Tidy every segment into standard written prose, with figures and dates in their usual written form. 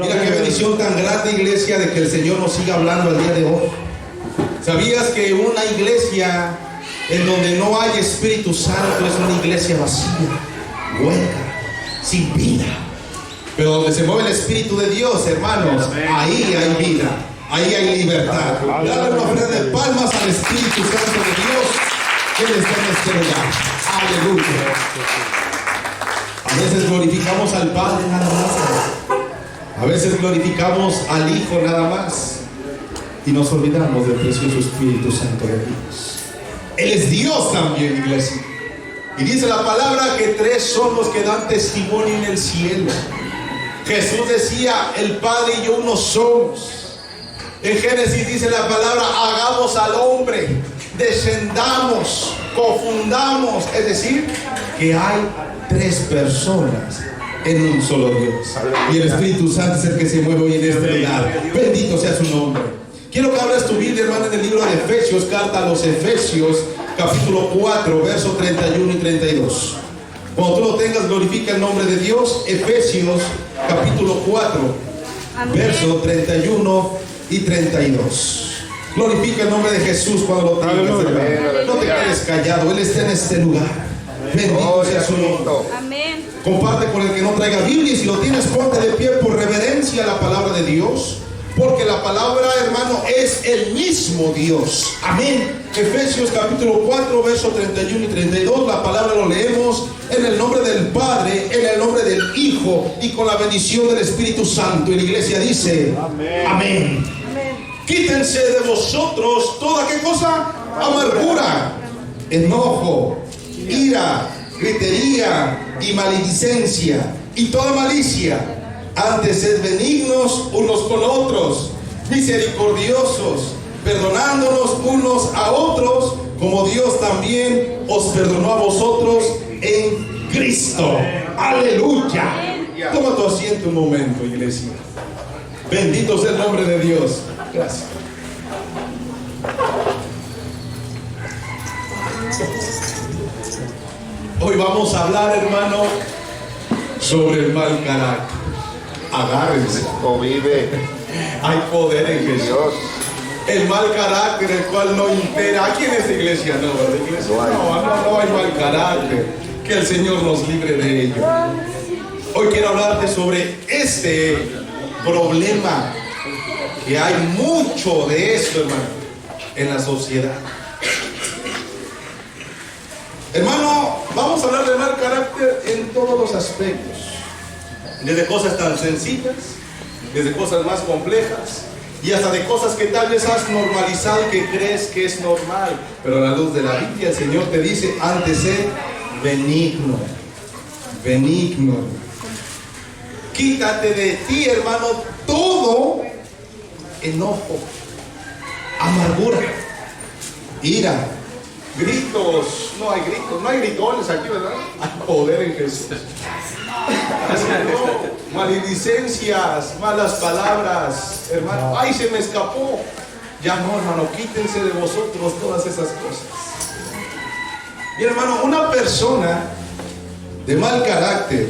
Mira qué bendición tan grande, iglesia, de que el Señor nos siga hablando el día de hoy. ¿Sabías que una iglesia en donde no hay Espíritu Santo es una iglesia vacía, hueca, sin vida? Pero donde se mueve el Espíritu de Dios, hermanos, ahí hay vida, ahí hay libertad. Dale una ofrenda de palmas al Espíritu Santo de Dios que está en este lugar. Aleluya. A veces glorificamos al Padre nada más. A veces glorificamos al Hijo nada más. Y nos olvidamos del precioso Espíritu Santo de Dios. Él es Dios también, iglesia. Y dice la palabra que tres son los que dan testimonio en el cielo. Jesús decía, el Padre y yo uno somos. En Génesis dice la palabra, hagamos al hombre, descendamos, confundamos. Es decir, que hay tres personas en un solo Dios. Y el Espíritu Santo es el que se mueve hoy en este lugar. Bendito sea su nombre. Quiero que abras tu Biblia, hermano, en el libro de Efesios, carta a los Efesios, capítulo 4, versos 31 y 32. Cuando tú lo tengas, glorifica el nombre de Dios. Efesios, capítulo 4, versos 31 y 32. Glorifica el nombre de Jesús cuando lo tengas, hermano. No te quedes callado, Él está en este lugar. Bendito sea su nombre. Amén. Comparte con el que no traiga Biblia, y si lo tienes, ponte de pie por reverencia a la palabra de Dios, porque la palabra, hermano, es el mismo Dios. Amén. Efesios capítulo 4, versos 31 y 32. La palabra lo leemos en el nombre del Padre, en el nombre del Hijo y con la bendición del Espíritu Santo. Y la iglesia dice amén. Amén. Quítense de vosotros toda, ¿qué cosa? Amargura, enojo, ira, gritería y maledicencia y toda malicia. Antes sed benignos unos con otros, misericordiosos, perdonándonos unos a otros, como Dios también os perdonó a vosotros en Cristo. Aleluya. Toma tu asiento un momento, iglesia. Bendito sea el nombre de Dios. Gracias. Hoy vamos a hablar, hermano, sobre el mal carácter. Agárrense. Vive. Hay poder en Jesús. Dios. El mal carácter, el cual no impera. Aquí en esta iglesia no, ¿verdad? Iglesia, no hay mal carácter. Que el Señor nos libre de ello. Hoy quiero hablarte sobre este problema, que hay mucho de esto, hermano, en la sociedad. Hermano, vamos a hablar de mal carácter en todos los aspectos. Desde cosas tan sencillas, desde cosas más complejas, y hasta de cosas que tal vez has normalizado, que crees que es normal. Pero a la luz de la Biblia, el Señor te dice, antes sé benigno, benigno. Quítate de ti, hermano, todo enojo, amargura, ira, gritos. No hay gritos, no hay gritones aquí, ¿verdad? Hay poder en Jesús. No, maledicencias, malas palabras, hermano. Ay, se me escapó. Ya no, hermano, quítense de vosotros todas esas cosas. Y hermano, una persona de mal carácter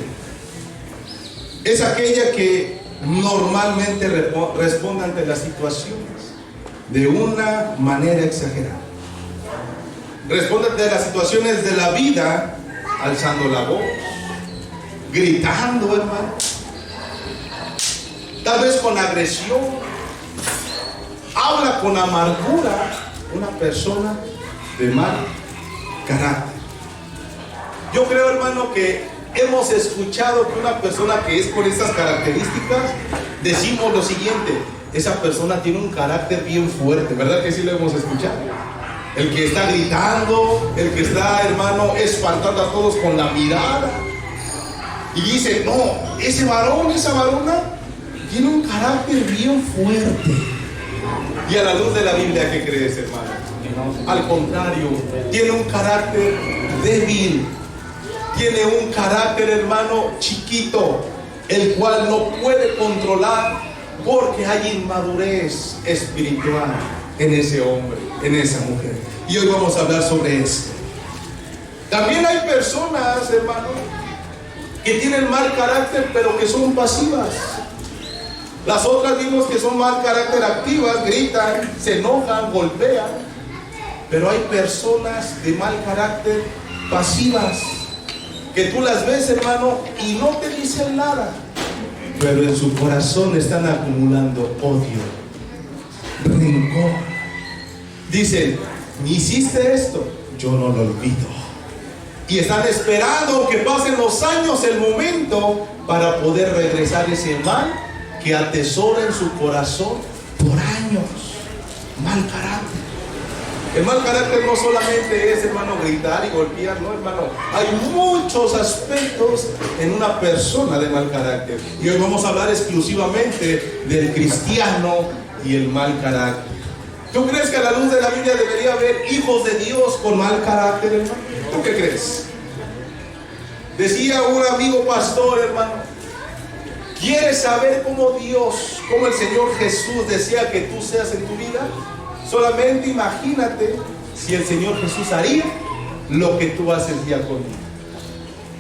es aquella que normalmente responde ante las situaciones de una manera exagerada. Responde ante las situaciones de la vida alzando la voz, gritando, hermano, tal vez con agresión. Habla con amargura. Una persona de mal carácter. Yo creo, hermano, que hemos escuchado que una persona que es con estas características, decimos lo siguiente: esa persona tiene un carácter bien fuerte. ¿Verdad que sí lo hemos escuchado? El que está gritando, el que está, hermano, espantando a todos con la mirada. Y dice, no, ese varón, esa varona tiene un carácter bien fuerte. Y a la luz de la Biblia, ¿qué crees, hermano? Al contrario, tiene un carácter débil. Tiene un carácter, hermano, chiquito, el cual no puede controlar, porque hay inmadurez espiritual en ese hombre, en esa mujer. Y hoy vamos a hablar sobre esto. También hay personas, hermano, que tienen mal carácter, pero que son pasivas. Las otras vimos que son mal carácter activas, gritan, se enojan, golpean. Pero hay personas de mal carácter pasivas, que tú las ves, hermano, y no te dicen nada, pero en su corazón están acumulando odio, rencor. Dicen, me hiciste esto, yo no lo olvido. Y están esperando que pasen los años, el momento, para poder regresar ese mal que atesora en su corazón por años. Mal carácter. El mal carácter no solamente es, hermano, gritar y golpear, no, hermano. Hay muchos aspectos en una persona de mal carácter. Y hoy vamos a hablar exclusivamente del cristiano y el mal carácter. ¿Tú crees que a la luz de la Biblia debería haber hijos de Dios con mal carácter, hermano? ¿Tú qué crees? Decía un amigo pastor, hermano, ¿quieres saber cómo Dios, cómo el Señor Jesús desea que tú seas en tu vida? Solamente imagínate si el Señor Jesús haría lo que tú haces día con día.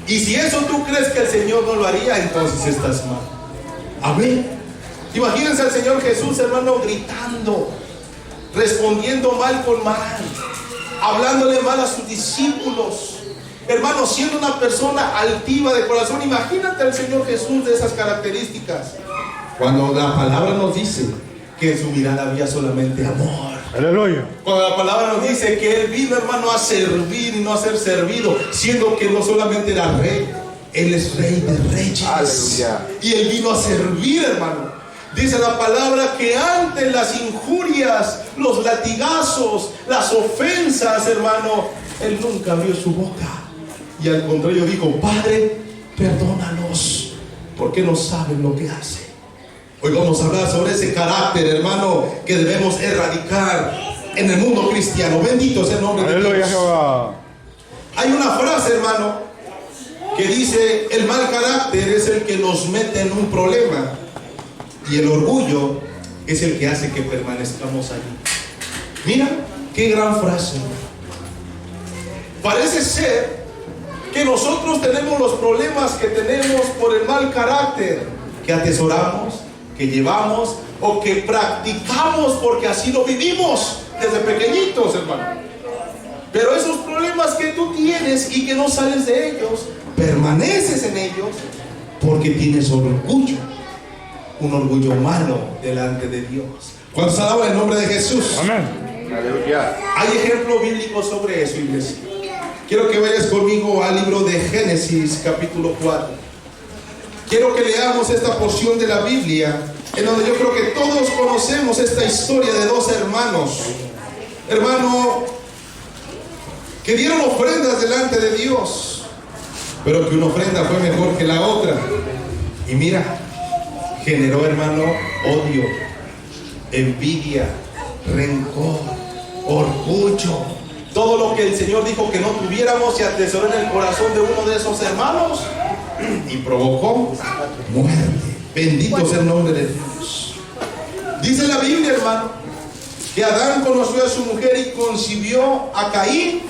Y si eso tú crees que el Señor no lo haría, entonces estás mal. Amén. Imagínense al Señor Jesús, hermano, gritando, respondiendo mal con mal, hablándole mal a sus discípulos. Hermano, siendo una persona altiva de corazón, imagínate al Señor Jesús de esas características. Cuando la palabra nos dice que en su mirada había solamente amor. Aleluya. Cuando la palabra nos dice que Él vino, hermano, a servir y no a ser servido, siendo que no solamente era rey, Él es rey de reyes. Aleluya. Y Él vino a servir, hermano. Dice la palabra que ante las injurias, los latigazos, las ofensas, hermano, Él nunca abrió su boca. Y al contrario dijo, Padre, perdónalos, porque no saben lo que hacen. Hoy vamos a hablar sobre ese carácter, hermano, que debemos erradicar en el mundo cristiano. Bendito sea el nombre de Aleluya, Dios. Jehová. Hay una frase, hermano, que dice, el mal carácter es el que nos mete en un problema y el orgullo es el que hace que permanezcamos allí. Mira, qué gran frase. Parece ser que nosotros tenemos los problemas que tenemos por el mal carácter que atesoramos, que llevamos o que practicamos porque así lo vivimos desde pequeñitos, hermano. Pero esos problemas que tú tienes y que no sales de ellos, permaneces en ellos porque tienes orgullo, un orgullo malo delante de Dios. ¿Cuántos alaban el nombre de Jesús? Amén. Aleluya. Hay ejemplo bíblico sobre eso, iglesia. Quiero que vayas conmigo al libro de Génesis, capítulo 4. Quiero que leamos esta porción de la Biblia, en donde yo creo que todos conocemos esta historia de dos hermanos. Hermano, que dieron ofrendas delante de Dios, pero que una ofrenda fue mejor que la otra. Y mira, generó, hermano, odio, envidia, rencor, orgullo. Todo lo que el Señor dijo que no tuviéramos se atesoró en el corazón de uno de esos hermanos y provocó muerte. Bendito sea el nombre de Dios. Dice la Biblia, hermano, que Adán conoció a su mujer y concibió a Caín,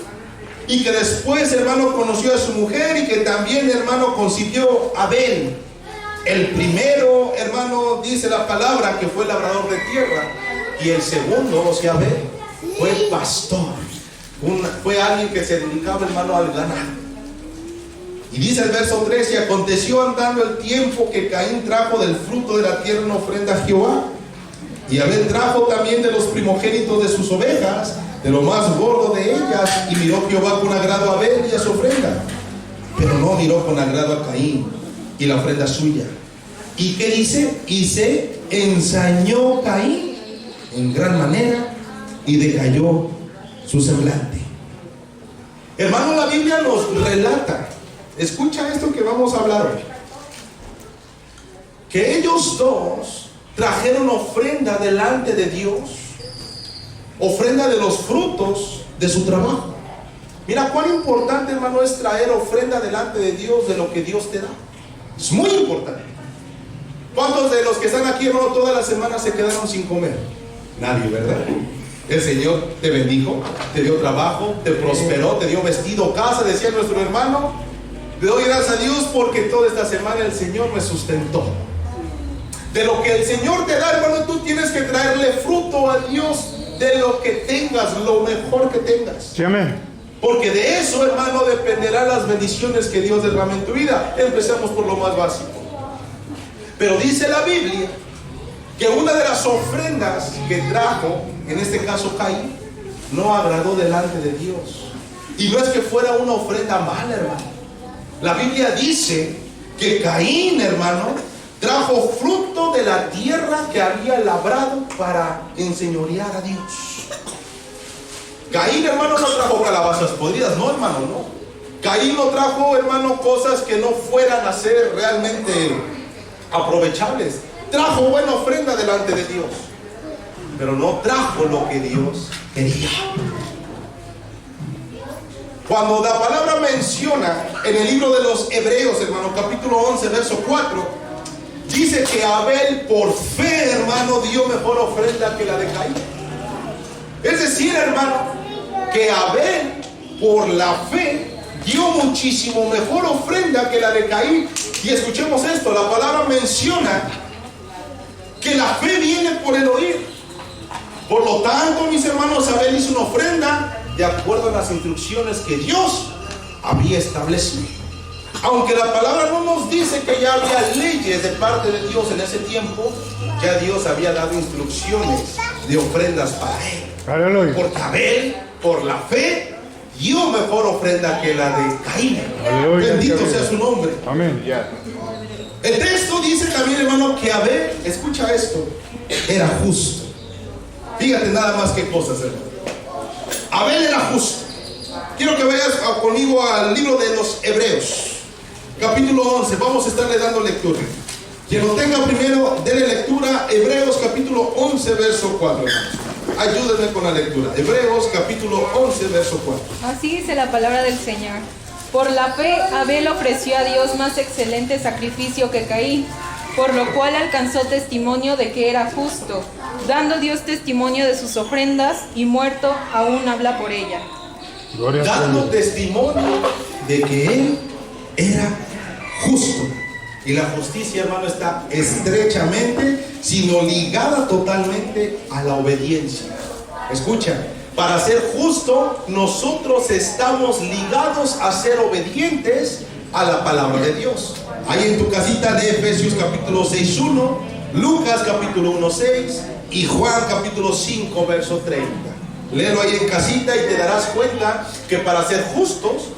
y que después, hermano, conoció a su mujer y que también, hermano, concibió a Abel. El primero, hermano, dice la palabra que fue labrador de tierra, y el segundo, o sea, Abel, fue pastor. Fue alguien que se dedicaba, hermano, al ganado. Y dice el verso 13, y aconteció andando el tiempo que Caín trajo del fruto de la tierra una ofrenda a Jehová, y Abel trajo también de los primogénitos de sus ovejas, de lo más gordo de ellas, y miró Jehová con agrado a Abel y a su ofrenda, pero no miró con agrado a Caín y la ofrenda suya. ¿Y qué dice? Y se ensañó Caín en gran manera y decayó su semblante. Hermano, la Biblia nos relata, escucha esto que vamos a hablar hoy, que ellos dos trajeron ofrenda delante de Dios, ofrenda de los frutos de su trabajo. Mira cuán importante, hermano, es traer ofrenda delante de Dios de lo que Dios te da. Es muy importante. ¿Cuántos de los que están aquí, hermano, toda la semana se quedaron sin comer? Nadie, ¿verdad? El Señor te bendijo, te dio trabajo, te prosperó, te dio vestido, casa, decía nuestro hermano. Le doy gracias a Dios porque toda esta semana el Señor me sustentó. De lo que el Señor te da, hermano, tú tienes que traerle fruto a Dios de lo que tengas, lo mejor que tengas. Sí, amén. Porque de eso, hermano, dependerán las bendiciones que Dios derrama en tu vida. Empecemos por lo más básico. Pero dice la Biblia que una de las ofrendas que trajo, en este caso Caín, no agradó delante de Dios. Y no es que fuera una ofrenda mala, hermano. La Biblia dice que Caín, hermano, trajo fruto de la tierra que había labrado para enseñorear a Dios. Caín, hermano, no trajo calabazas podridas, no, hermano, no. Caín no trajo, hermano, cosas que no fueran a ser realmente aprovechables. Trajo buena ofrenda delante de Dios, pero no trajo lo que Dios quería. Cuando la palabra menciona en el libro de los Hebreos, hermano, capítulo 11, verso 4, dice que Abel por fe, hermano, dio mejor ofrenda que la de Caín. Es decir, hermano, que Abel por la fe dio muchísimo mejor ofrenda que la de Caín. Y escuchemos esto, la palabra menciona que la fe viene por el oír. Por lo tanto, mis hermanos, Abel hizo una ofrenda de acuerdo a las instrucciones que Dios había establecido. Aunque la palabra no nos dice que ya había leyes de parte de Dios en ese tiempo, ya Dios había dado instrucciones de ofrendas para él. Aleluya. Porque Abel, por la fe, dio mejor ofrenda que la de Caín. Aleluya. Bendito sea su nombre. Amén. El texto dice también, hermano, que Abel, escucha esto, era justo. Fíjate nada más qué cosas, hermano. Abel era justo. Quiero que vayas conmigo al libro de los Hebreos, capítulo 11. Vamos a estarle dando lectura. Quien lo tenga primero, denle lectura. Hebreos capítulo 11, verso 4. Ayúdenme con la lectura. Hebreos capítulo 11, verso 4. Así dice la palabra del Señor. Por la fe, Abel ofreció a Dios más excelente sacrificio que Caín, por lo cual alcanzó testimonio de que era justo, dando Dios testimonio de sus ofrendas, y muerto aún habla por ella. Dando testimonio de que él era justo. Y la justicia, hermano, está estrechamente, sino ligada totalmente a la obediencia. Escucha, para ser justo, nosotros estamos ligados a ser obedientes a la palabra de Dios. Ahí en tu casita de Efesios capítulo 6:1, Lucas capítulo 1:6 y Juan capítulo 5, verso 30. Léelo ahí en casita y te darás cuenta que para ser justos,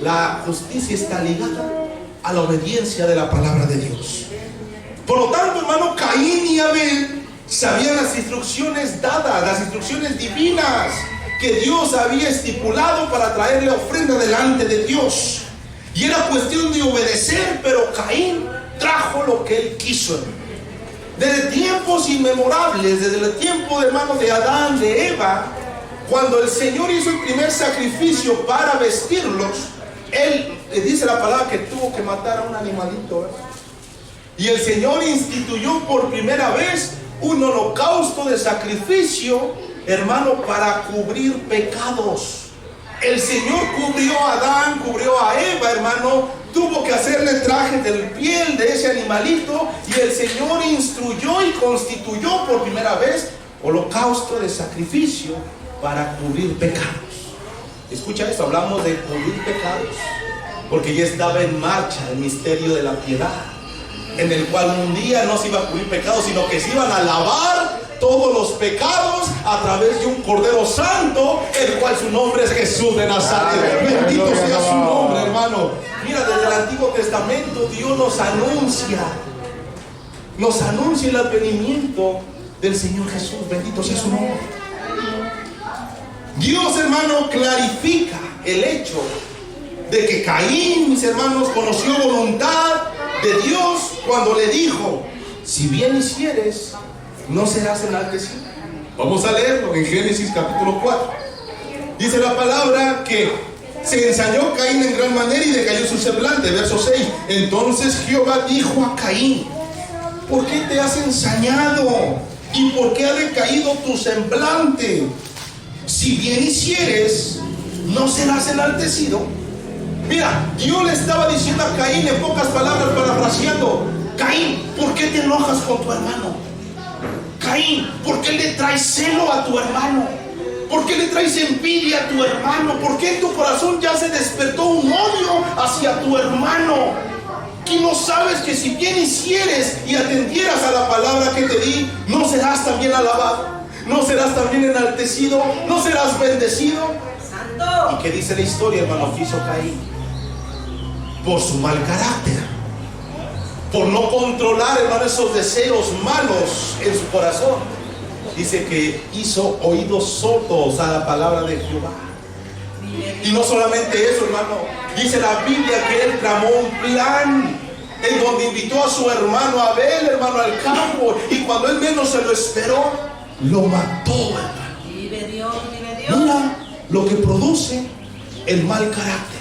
la justicia está ligada a la obediencia de la palabra de Dios. Por lo tanto, hermano, Caín y Abel sabían las instrucciones dadas, las instrucciones divinas que Dios había estipulado para traerle ofrenda delante de Dios. Y era cuestión de obedecer, pero Caín trajo lo que él quiso. Desde tiempos inmemorables, desde el tiempo de hermano de Adán, de Eva, cuando el Señor hizo el primer sacrificio para vestirlos, él dice la palabra que tuvo que matar a un animalito, ¿verdad? Y el Señor instituyó por primera vez un holocausto de sacrificio, hermano, para cubrir pecados. El Señor cubrió a Adán, cubrió a Eva, hermano. Tuvo que hacerle traje de piel de ese animalito, y el Señor instruyó y constituyó por primera vez holocausto de sacrificio para cubrir pecados. Escucha esto, hablamos de cubrir pecados, porque ya estaba en marcha el misterio de la piedad, en el cual un día no se iba a cubrir pecados, sino que se iban a lavar todos los pecados a través de un Cordero Santo, el cual su nombre es Jesús de Nazaret. Bendito sea su nombre, hermano. Mira, desde el Antiguo Testamento Dios nos anuncia el advenimiento del Señor Jesús. Bendito sea su nombre. Dios, hermano, clarifica el hecho de que Caín, mis hermanos, conoció voluntad de Dios cuando le dijo: si bien hicieres, no serás enaltecido. Vamos a leerlo en Génesis capítulo 4. Dice la palabra que se ensañó Caín en gran manera y decayó su semblante. Verso 6. Entonces Jehová dijo a Caín: ¿por qué te has ensañado? ¿Y por qué ha decaído tu semblante? Si bien hicieres, no serás enaltecido. Mira, Dios le estaba diciendo a Caín, en pocas palabras, parafraseando: Caín, ¿por qué te enojas con tu hermano? Caín, ¿por qué le traes celo a tu hermano? ¿Por qué le traes envidia a tu hermano? ¿Por qué en tu corazón ya se despertó un odio hacia tu hermano? ¿Que no sabes que si bien hicieres y atendieras a la palabra que te di, no serás también alabado? ¿No serás también enaltecido? ¿No serás bendecido? ¿Y qué dice la historia, hermano, que hizo Caín? Por su mal carácter, por no controlar, hermano, esos deseos malos en su corazón, dice que hizo oídos sordos a la palabra de Jehová. Y no solamente eso, hermano, dice la Biblia que él tramó un plan en donde invitó a su hermano Abel, hermano, al campo, y cuando él menos se lo esperó, lo mató, hermano. Vive Dios, vive Dios. Mira lo que produce el mal carácter.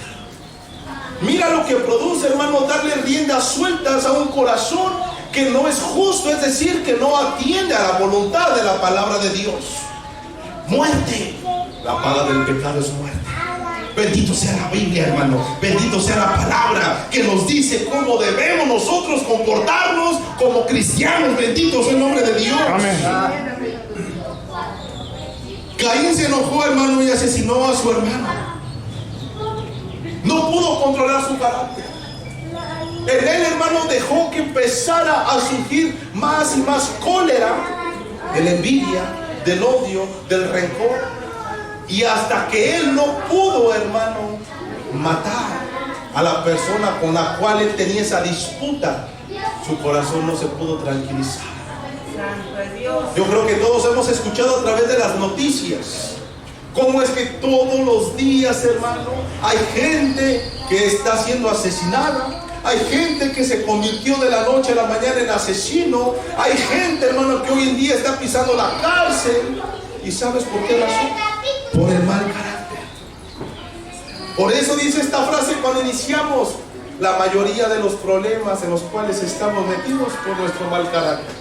Mira lo que produce, hermano, darle riendas sueltas a un corazón que no es justo, es decir, que no atiende a la voluntad de la palabra de Dios. Muerte. La paga del pecado es muerte. Bendito sea la Biblia, hermano. Bendito sea la palabra que nos dice cómo debemos nosotros comportarnos como cristianos. Bendito sea el nombre de Dios. Amén. Caín se enojó, hermano, y asesinó a su hermano. No pudo controlar su carácter. En él, hermano, dejó que empezara a surgir más y más cólera, de la envidia, del odio, del rencor. Y hasta que él no pudo, hermano, matar a la persona con la cual él tenía esa disputa, su corazón no se pudo tranquilizar. Yo creo que todos hemos escuchado a través de las noticias cómo es que todos los días, hermano, hay gente que está siendo asesinada. Hay gente que se convirtió de la noche a la mañana en asesino. Hay gente, hermano, que hoy en día está pisando la cárcel. ¿Y sabes por qué razón? Por el mal carácter. Por eso dice esta frase cuando iniciamos: la mayoría de los problemas en los cuales estamos metidos por nuestro mal carácter.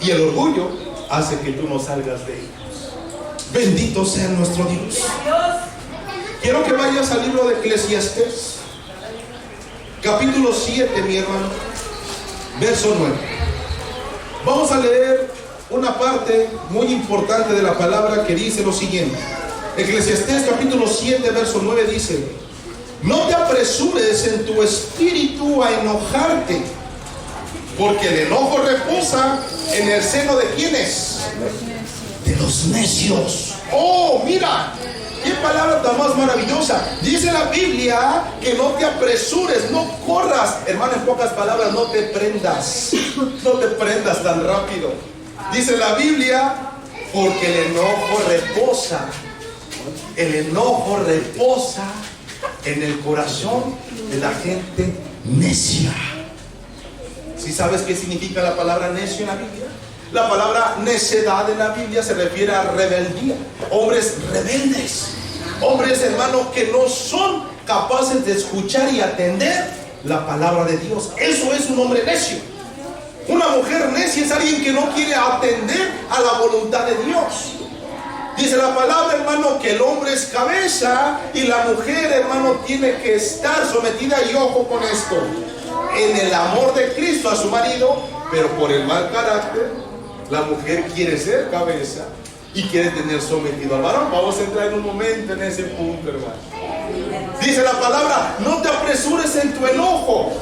Y el orgullo hace que tú no salgas de ellos. Bendito sea nuestro Dios. Quiero que vayas al libro de Eclesiastés, capítulo 7, mi hermano, verso 9. Vamos a leer una parte muy importante de la palabra que dice lo siguiente. Eclesiastés capítulo 7, verso 9 dice: no te apresures en tu espíritu a enojarte, porque el enojo reposa en el seno de ¿quiénes? De los necios. Oh, mira, qué palabra tan más maravillosa. Dice la Biblia que no te apresures, no corras. Hermano, en pocas palabras, no te prendas. No te prendas tan rápido. Dice la Biblia, porque el enojo reposa. El enojo reposa en el corazón de la gente necia. ¿Sí sabes qué significa la palabra necio en la Biblia? La palabra necedad en la Biblia se refiere a rebeldía. Hombres rebeldes. Hombres, hermanos, que no son capaces de escuchar y atender la palabra de Dios. Eso es un hombre necio. Una mujer necia es alguien que no quiere atender a la voluntad de Dios. Dice la palabra, hermano, que el hombre es cabeza y la mujer, hermano, tiene que estar sometida, y ojo con esto, en el amor de Cristo a su marido, pero por el mal carácter, la mujer quiere ser cabeza y quiere tener sometido al varón. Vamos a entrar en un momento en ese punto, hermano. Dice la palabra, no te apresures en tu enojo,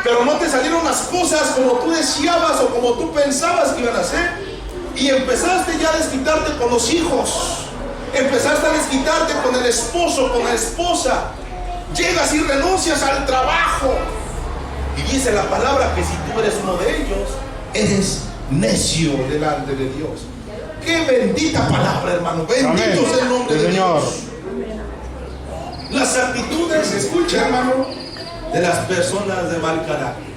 pero no te salieron las cosas como tú deseabas o como tú pensabas que iban a ser, y empezaste ya a desquitarte con los hijos, empezaste a desquitarte con el esposo, con la esposa, llegas y renuncias al trabajo, y dice la palabra que si tú eres uno de ellos, eres necio delante de Dios. Qué bendita palabra, hermano. Bendito sea el nombre de Dios. Las actitudes, escucha, hermano, de las personas de mal carácter.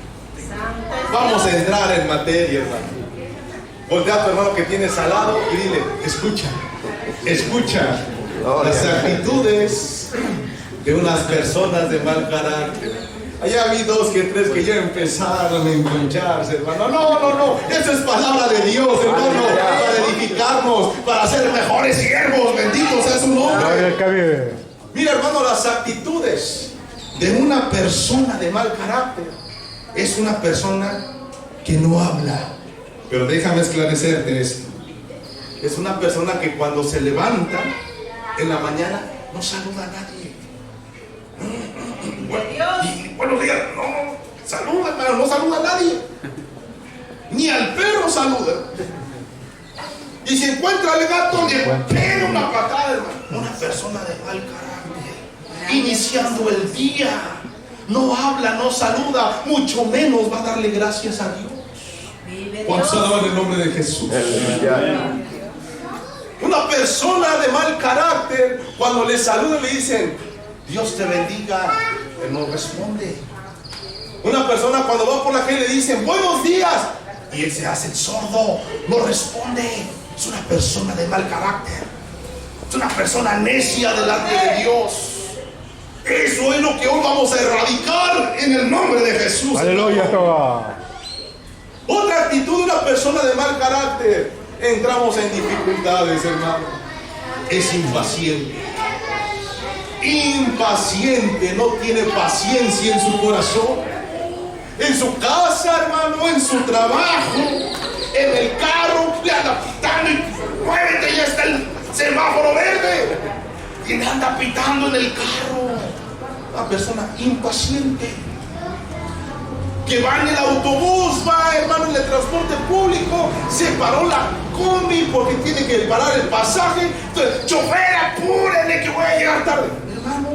Vamos a entrar en materia, hermano. Voltea a tu hermano que tienes al lado y dile: escucha, escucha las actitudes de unas personas de mal carácter. Allá vi dos que tres que ya empezaron a enconcharse, hermano. No, eso es palabra de Dios, hermano, para edificarnos, para ser mejores siervos. Bendito sea su nombre. Mira, hermano, las actitudes de una persona de mal carácter es una persona que no habla. Pero déjame esclarecerte esto. Es una persona que cuando se levanta en la mañana no saluda a nadie. Y buenos días, no saluda, hermano, no saluda a nadie. Ni al perro saluda. Y si encuentra al gato, le pega una patada, hermano. Una persona de mal carácter, iniciando el día, no habla, no saluda, mucho menos va a darle gracias a Dios. ¿Cuántos alaban el nombre de Jesús? Una persona de mal carácter, cuando le saludan, le dicen, Dios te bendiga, él no responde. Una persona cuando va por la calle le dicen, buenos días, y él se hace el sordo, no responde. Es una persona de mal carácter. Es una persona necia delante de Dios. Eso es lo que hoy vamos a erradicar en el nombre de Jesús. Aleluya, Jehová. Otra actitud de una persona de mal carácter. Entramos en dificultades, hermano. Es impaciente. Impaciente, no tiene paciencia en su corazón. En su casa, hermano, en su trabajo, en el carro, le anda pitando y muévete, ya está el semáforo verde. Y le anda pitando en el carro. Una persona impaciente. Que va en el autobús, va, hermano, en el transporte público, se paró la combi porque tiene que parar el pasaje. Entonces, chofer, apúrele que voy a llegar tarde. Hermano,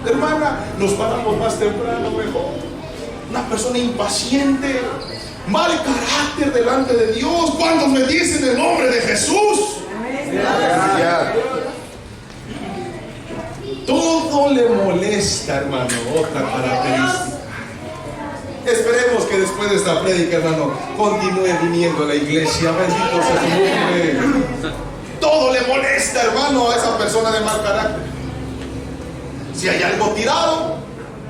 hermana, nos paramos más temprano mejor. Una persona impaciente, mal carácter delante de Dios. Cuando me dicen el nombre de Jesús, todo le molesta, hermano. Otra característica. Esperemos que después de esta prédica, hermano, continúe viniendo a la iglesia. Bendito sea su nombre. Todo le molesta, hermano, a esa persona de mal carácter. Si hay algo tirado,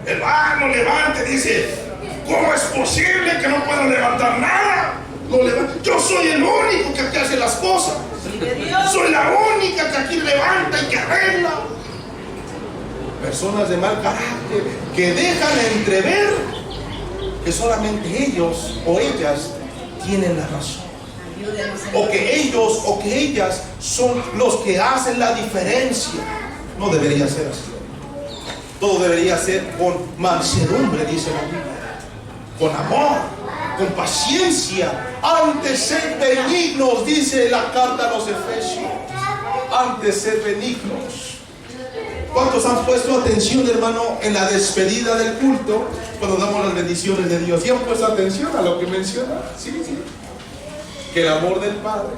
hermano, levante, dice, ¿cómo es posible que no puedo levantar nada? Yo soy el único que aquí hace las cosas. Soy la única que aquí levanta y que arregla. Personas de mal carácter que dejan entrever que solamente ellos o ellas tienen la razón. O que ellos o que ellas son los que hacen la diferencia. No debería ser así. Todo debería ser con mansedumbre, dice la Biblia. Con amor, con paciencia. Antes ser benignos, dice la carta a los Efesios. Antes ser benignos. ¿Cuántos han puesto atención, hermano, en la despedida del culto? Cuando damos las bendiciones de Dios. ¿Y han puesto atención a lo que menciona? Sí, sí. Que el amor del Padre.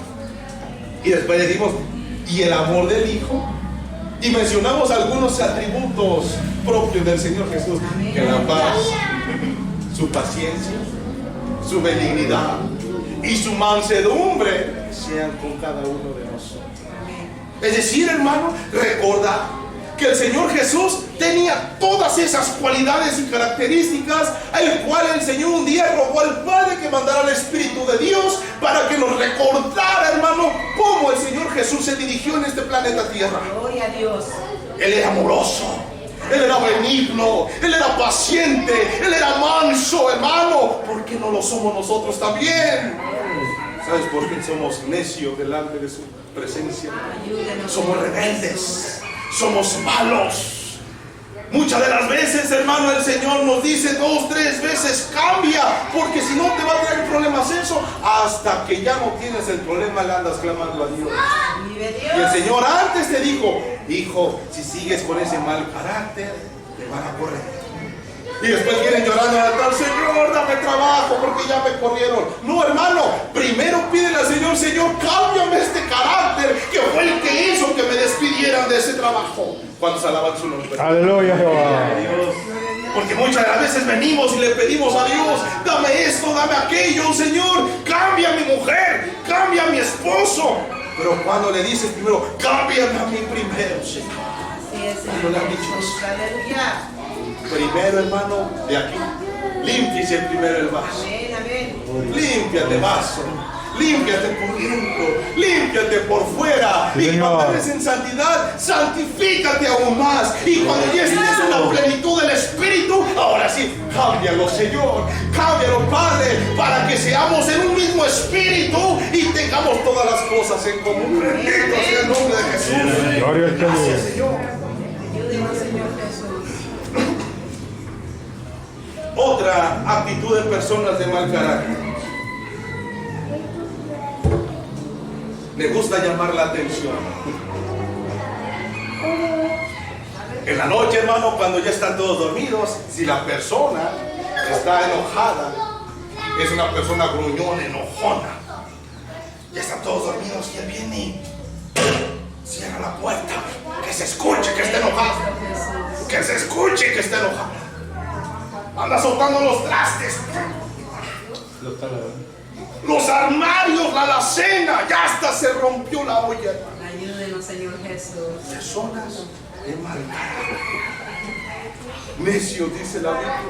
Y después decimos, y el amor del Hijo. Y mencionamos algunos atributos propios del Señor Jesús. Que la paz, su paciencia, su benignidad y su mansedumbre sean con cada uno de nosotros. Es decir, hermano, recordar que el Señor Jesús tenía todas esas cualidades y características, el cual el Señor un día rogó al Padre que mandara al Espíritu de Dios para que nos recordara, hermano, cómo el Señor Jesús se dirigió en este planeta Tierra. Gloria a Dios. Él era amoroso, Él era benigno, Él era paciente, Él era manso, hermano. ¿Por qué no lo somos nosotros también? ¿Sabes por qué somos necios delante de su presencia? Somos rebeldes. Somos malos. Muchas de las veces, hermano, el Señor nos dice 2, 3 veces cambia, porque si no te va a traer problemas eso. Hasta que ya no tienes el problema le andas clamando a Dios. Y el Señor antes te dijo, hijo, si sigues con ese mal carácter, te van a correr. Y después vienen llorando al altar, Señor, dame trabajo porque ya me corrieron. No, hermano, primero pídele al Señor, Señor, cámbiame este carácter que fue el que hizo que me despidieran de ese trabajo. ¿Cuántos alaban su nombre? Aleluya, Jehová. Porque muchas de las veces venimos y le pedimos a Dios, dame esto, dame aquello, Señor, cambia a mi mujer, cambia a mi esposo. Pero cuando le dices primero, cámbiame a mí primero, Señor. Así es, ¿No le han dicho eso? Aleluya. Primero, hermano, de aquí, límpiese primero el vaso. Amén, amén. Límpiate el vaso. límpiate por dentro, límpiate por fuera. Sí, y Señor. cuando eres en santidad, santifícate aún más. Y cuando ya estés en la plenitud del Espíritu, ahora sí, cámbialo, Señor, cámbialo, Padre, para que seamos en un mismo Espíritu y tengamos todas las cosas en común. Bendito sea el nombre de Jesús. Gloria al Gracias, Señor. Señor. Ayúdenos, Señor Jesús. Otra actitud de personas de mal carácter. Le gusta llamar la atención. En la noche, hermano, cuando ya están todos dormidos, si la persona está enojada, es una persona gruñona, enojona. Ya están todos dormidos y él viene y cierra la puerta. Que se escuche que está enojado. Que se escuche que está enojado. Anda soltando los trastes. Los armarios, la alacena, ya hasta se rompió la olla, hermano. Ayúdenos, Señor Jesús. Personas de mal carácter. Necio, dice la Biblia.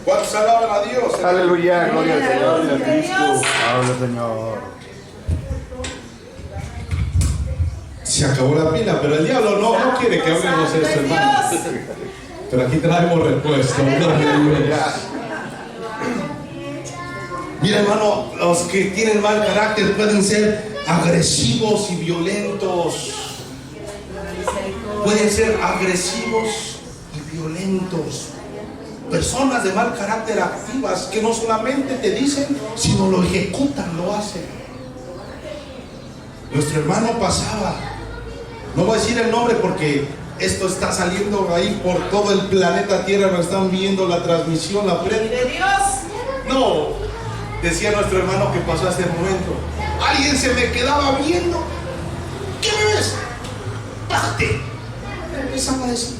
¿Cuántos alaban a Dios? Aleluya, gloria al Señor. Gloria a Cristo. Habla, Señor. Se acabó la pila, pero el diablo no quiere que hablemos de esto, hermano. Pero aquí traemos repuesto. Mira, hermano, los que tienen mal carácter pueden ser agresivos y violentos. Pueden ser agresivos y violentos. Personas de mal carácter activas que no solamente te dicen, sino lo ejecutan, lo hacen. Nuestro hermano pasaba, no voy a decir el nombre porque esto está saliendo ahí por todo el planeta Tierra, nos están viendo la transmisión, la prensa. ¡De Dios! No, decía nuestro hermano que pasó hace un momento. Alguien se me quedaba viendo. ¿Qué me ves? Bájate. Empezaba a decir.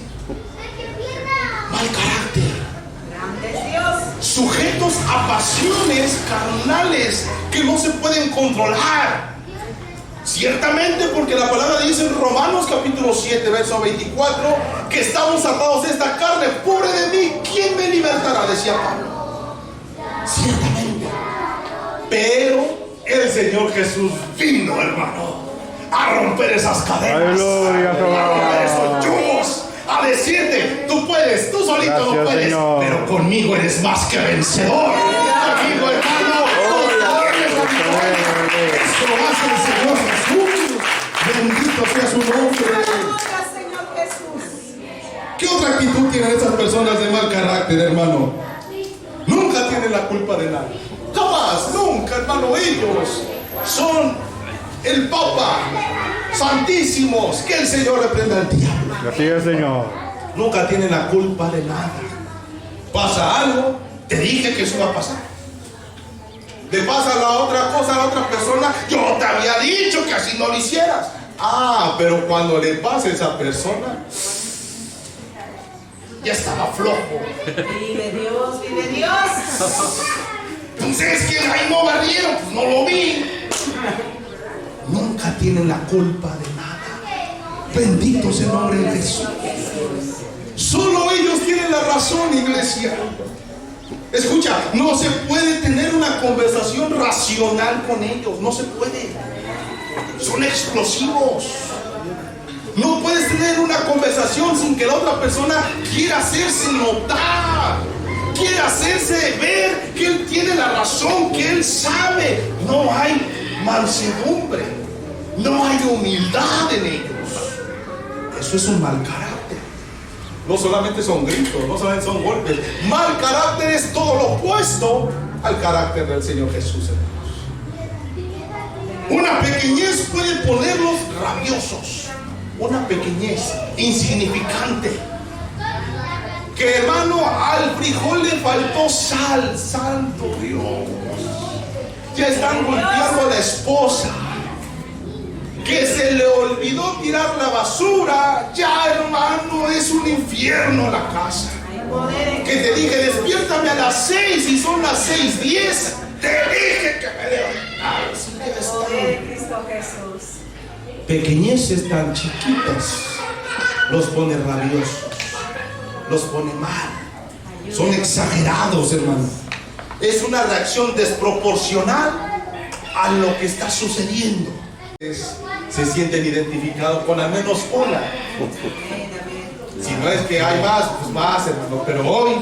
Mal carácter. ¡Grande es Dios! Sujetos a pasiones carnales que no se pueden controlar. Ciertamente, porque la palabra dice en Romanos capítulo 7, verso 24, que estamos atados de esta carne. Pobre de mí, ¿quién me libertará? Decía Pablo. Ciertamente. Pero el Señor Jesús vino, hermano, a romper esas cadenas, Aleluya, a romper esos yugos, a decirte, tú puedes, tú solito Gracias, no puedes, Señor. pero conmigo eres más que vencedor. Conmigo, hermano, eso lo hace el Señor Jesús. Bendito sea su nombre. ¡Aleluya, Señor Jesús! ¿Qué otra actitud tienen estas personas de mal carácter, hermano? Nunca tienen la culpa de nada. Jamás, nunca, hermano. Ellos son el Papa santísimos. Que el Señor reprenda al diablo. Así es, Señor. Nunca tienen la culpa de nada. Pasa algo, te dije que eso iba a pasar. Le pasa la otra cosa a la otra persona, yo te había dicho que así no lo hicieras. Ah, pero cuando le pasa a esa persona, ya estaba flojo. ¡Vive Dios! ¡Vive Dios! Entonces, que ahí no barrieron, pues no lo vi. Nunca tienen la culpa de nada. Bendito sea el nombre de Jesús. Solo ellos tienen la razón, iglesia. Escucha, no se puede tener una conversación racional con ellos. No se puede. Son explosivos. No puedes tener una conversación sin que la otra persona quiera hacerse notar, quiera hacerse ver que él tiene la razón, que él sabe. No hay mansedumbre, no hay humildad en ellos. Eso es un mal carácter. No solamente son gritos, no solamente son golpes. Mal carácter es todo lo opuesto al carácter del Señor Jesús, hermanos. Una pequeñez puede ponerlos rabiosos. Una pequeñez insignificante. Que, hermano, al frijol le faltó sal. Santo Dios. Ya están golpeando a la esposa. Que se le olvidó tirar la basura. Ya, hermano, es un infierno la casa. Hay poder en Que te dije, despiértame a las 6 y son las 6:10. Te dije que me levantara. Así que poder están. en Cristo Jesús. Pequeñeces tan chiquitas los pone rabiosos, los pone mal. Son exagerados, hermano. Es una reacción desproporcional a lo que está sucediendo. Se sienten identificados con al menos una. Si no es que hay más, pues más, hermano. Pero hoy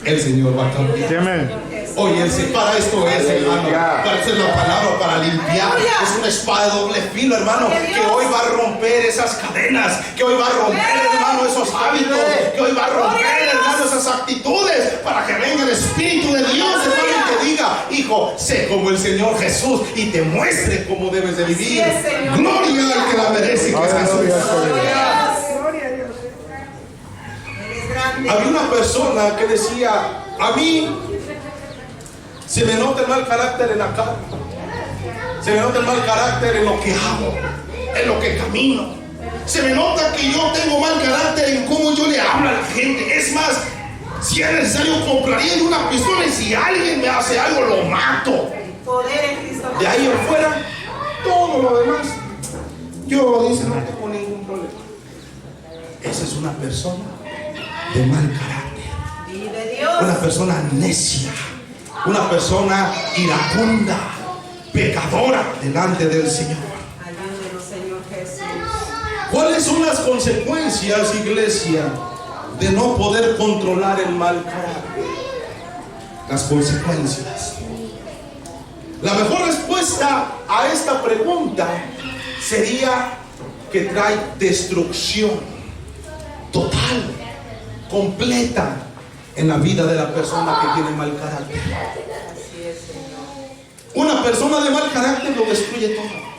el Señor va a cambiar. Amén. Hoy para esto es, hermano. Para hacer la palabra, para limpiar. Es una espada de doble filo, hermano. Que hoy va a romper esas cadenas. Que hoy va a romper, hermano, esos hábitos. Que hoy va a romper, hermano, esas actitudes. Para que venga el Espíritu de Dios, hermano, y te diga: hijo, sé como el Señor Jesús, y te muestre cómo debes de vivir. Gloria al que la merece, que es Jesús. Había una persona que decía: a mí se me nota el mal carácter en la cara, se me nota el mal carácter en lo que hago, en lo que camino, se me nota que yo tengo mal carácter en cómo yo le hablo a la gente. Es más, si es necesario, compraría de una pistola, y si alguien me hace algo, lo mato. De ahí en fuera, todo lo demás, yo, dice, no tengo ningún problema. Esa es una persona de mal carácter, una persona necia, una persona iracunda, pecadora delante del Señor. Ayúdenos, Señor Jesús. ¿Cuáles son las consecuencias, iglesia, de no poder controlar el mal carácter? Las consecuencias. La mejor respuesta a esta pregunta sería que trae destrucción total, completa, en la vida de la persona que tiene mal carácter. Una persona de mal carácter lo destruye todo.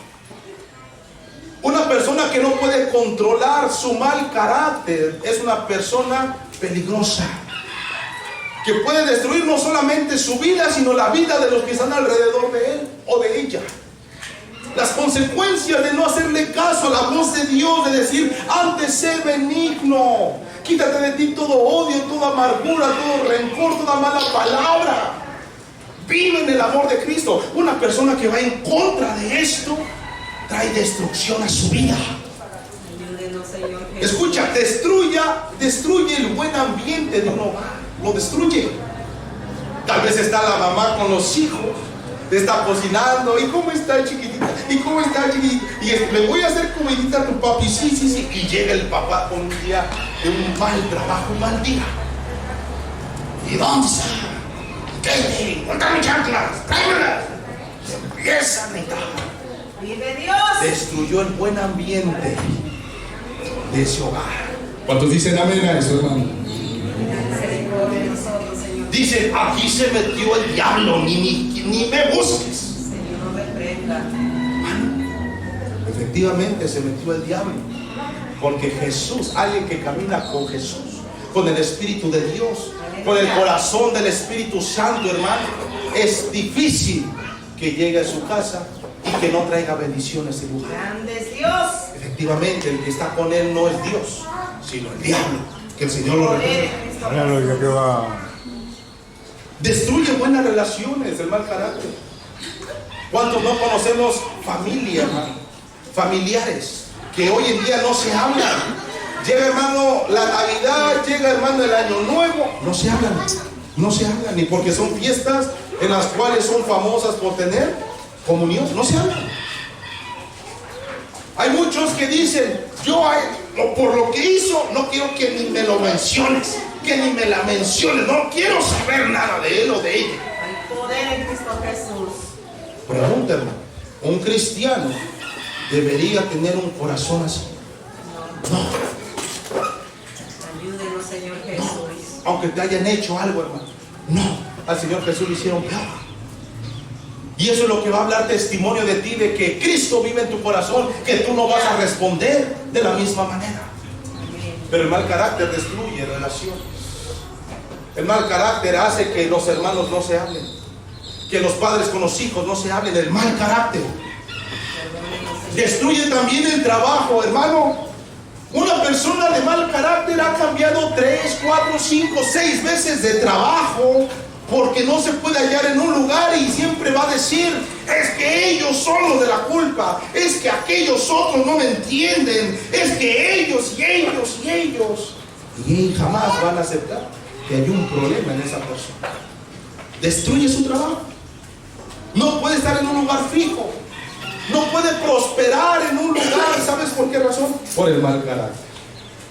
Una persona que no puede controlar su mal carácter es una persona peligrosa, que puede destruir no solamente su vida, sino la vida de los que están alrededor de él o de ella. Las consecuencias de no hacerle caso a la voz de Dios, de decir: antes sé benigno, quítate de ti todo odio, toda amargura, todo rencor, toda mala palabra, vive en el amor de Cristo. Una persona que va en contra de esto trae destrucción a su vida. Ayúdenos, Señor Jesús. Escucha, destruye el buen ambiente de un hogar, lo destruye. Tal vez está la mamá con los hijos, te está cocinando: ¿y cómo está, chiquitita? ¿Y cómo está, chiquitita? Y le voy a hacer comidita a tu papi, sí. Y llega el papá con un día de un mal trabajo, un mal día. ¿Y dónde está? ¿Qué? ¡Contame chanclas! ¡Tráemelas! Se empieza a gritar. Vive Dios. Destruyó el buen ambiente de ese hogar. ¿Cuántos dicen amén a eso, hermano? Misericordia de nosotros, Señor. Dice: aquí se metió el diablo, ni me busques. Señor, no reprenda. Efectivamente se metió el diablo, porque Jesús, alguien que camina con Jesús, con el Espíritu de Dios, con el corazón del Espíritu Santo, hermano, es difícil que llegue a su casa y que no traiga bendiciones a ese lugar. Grande es Dios. Efectivamente, el que está con él no es Dios, sino el diablo. Que el Señor lo reprenda. Aleluya, que va. Destruye buenas relaciones, el mal carácter. ¿Cuántos no conocemos familia, hermano? Familiares que hoy en día no se hablan. Llega, hermano, la Navidad, llega, hermano, el Año Nuevo, no se hablan, ni porque son fiestas en las cuales son famosas por tener comunión, no se hablan. Hay muchos que dicen: yo por lo que hizo no quiero que ni me lo menciones, que ni me la menciones, no quiero saber nada de él o de ella. Hay poder en Cristo Jesús. Pregúntame, ¿un cristiano debería tener un corazón así? No. Ayúdenos, Señor Jesús. Aunque te hayan hecho algo, hermano. No, al Señor Jesús le hicieron peor. Y eso es lo que va a hablar testimonio de ti, de que Cristo vive en tu corazón, que tú no vas a responder de la misma manera. Pero el mal carácter destruye relaciones. El mal carácter hace que los hermanos no se hablen, que los padres con los hijos no se hablen. El mal carácter destruye también el trabajo, hermano. Una persona de mal carácter ha cambiado 3, 4, 5, 6 veces de trabajo porque no se puede hallar en un lugar, y siempre va a decir: es que ellos son los de la culpa, es que aquellos otros no me entienden, es que ellos y jamás van a aceptar que hay un problema en esa persona. Destruye su trabajo. No puede estar en un lugar fijo. No puede prosperar en un lugar. ¿Sabes por qué razón? Por el mal carácter.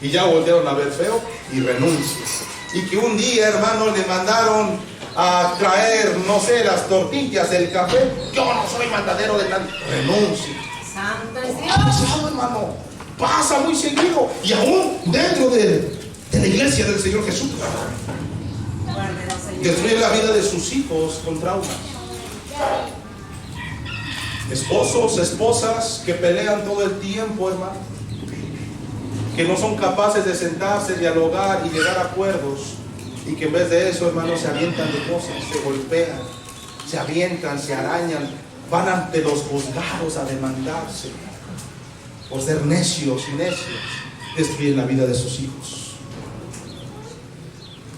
Y ya volvieron a ver feo y renuncia. Y que un día, hermano, le mandaron a traer, no sé, las tortillas, el café. Yo no soy mandadero de nadie. Renuncia. Santo es Ha Dios. pasado, hermano. Pasa muy seguido. Y aún dentro de la iglesia del Señor Jesús. Guárdenos, Señor. Destruye la vida de sus hijos con traumas. Esposos, esposas que pelean todo el tiempo, hermano. Que no son capaces de sentarse, dialogar y llegar a acuerdos. Y que en vez de eso, hermano, se avientan de cosas, se golpean, se avientan, se arañan. Van ante los juzgados a demandarse. Por ser necios y necios. Destruyen la vida de sus hijos.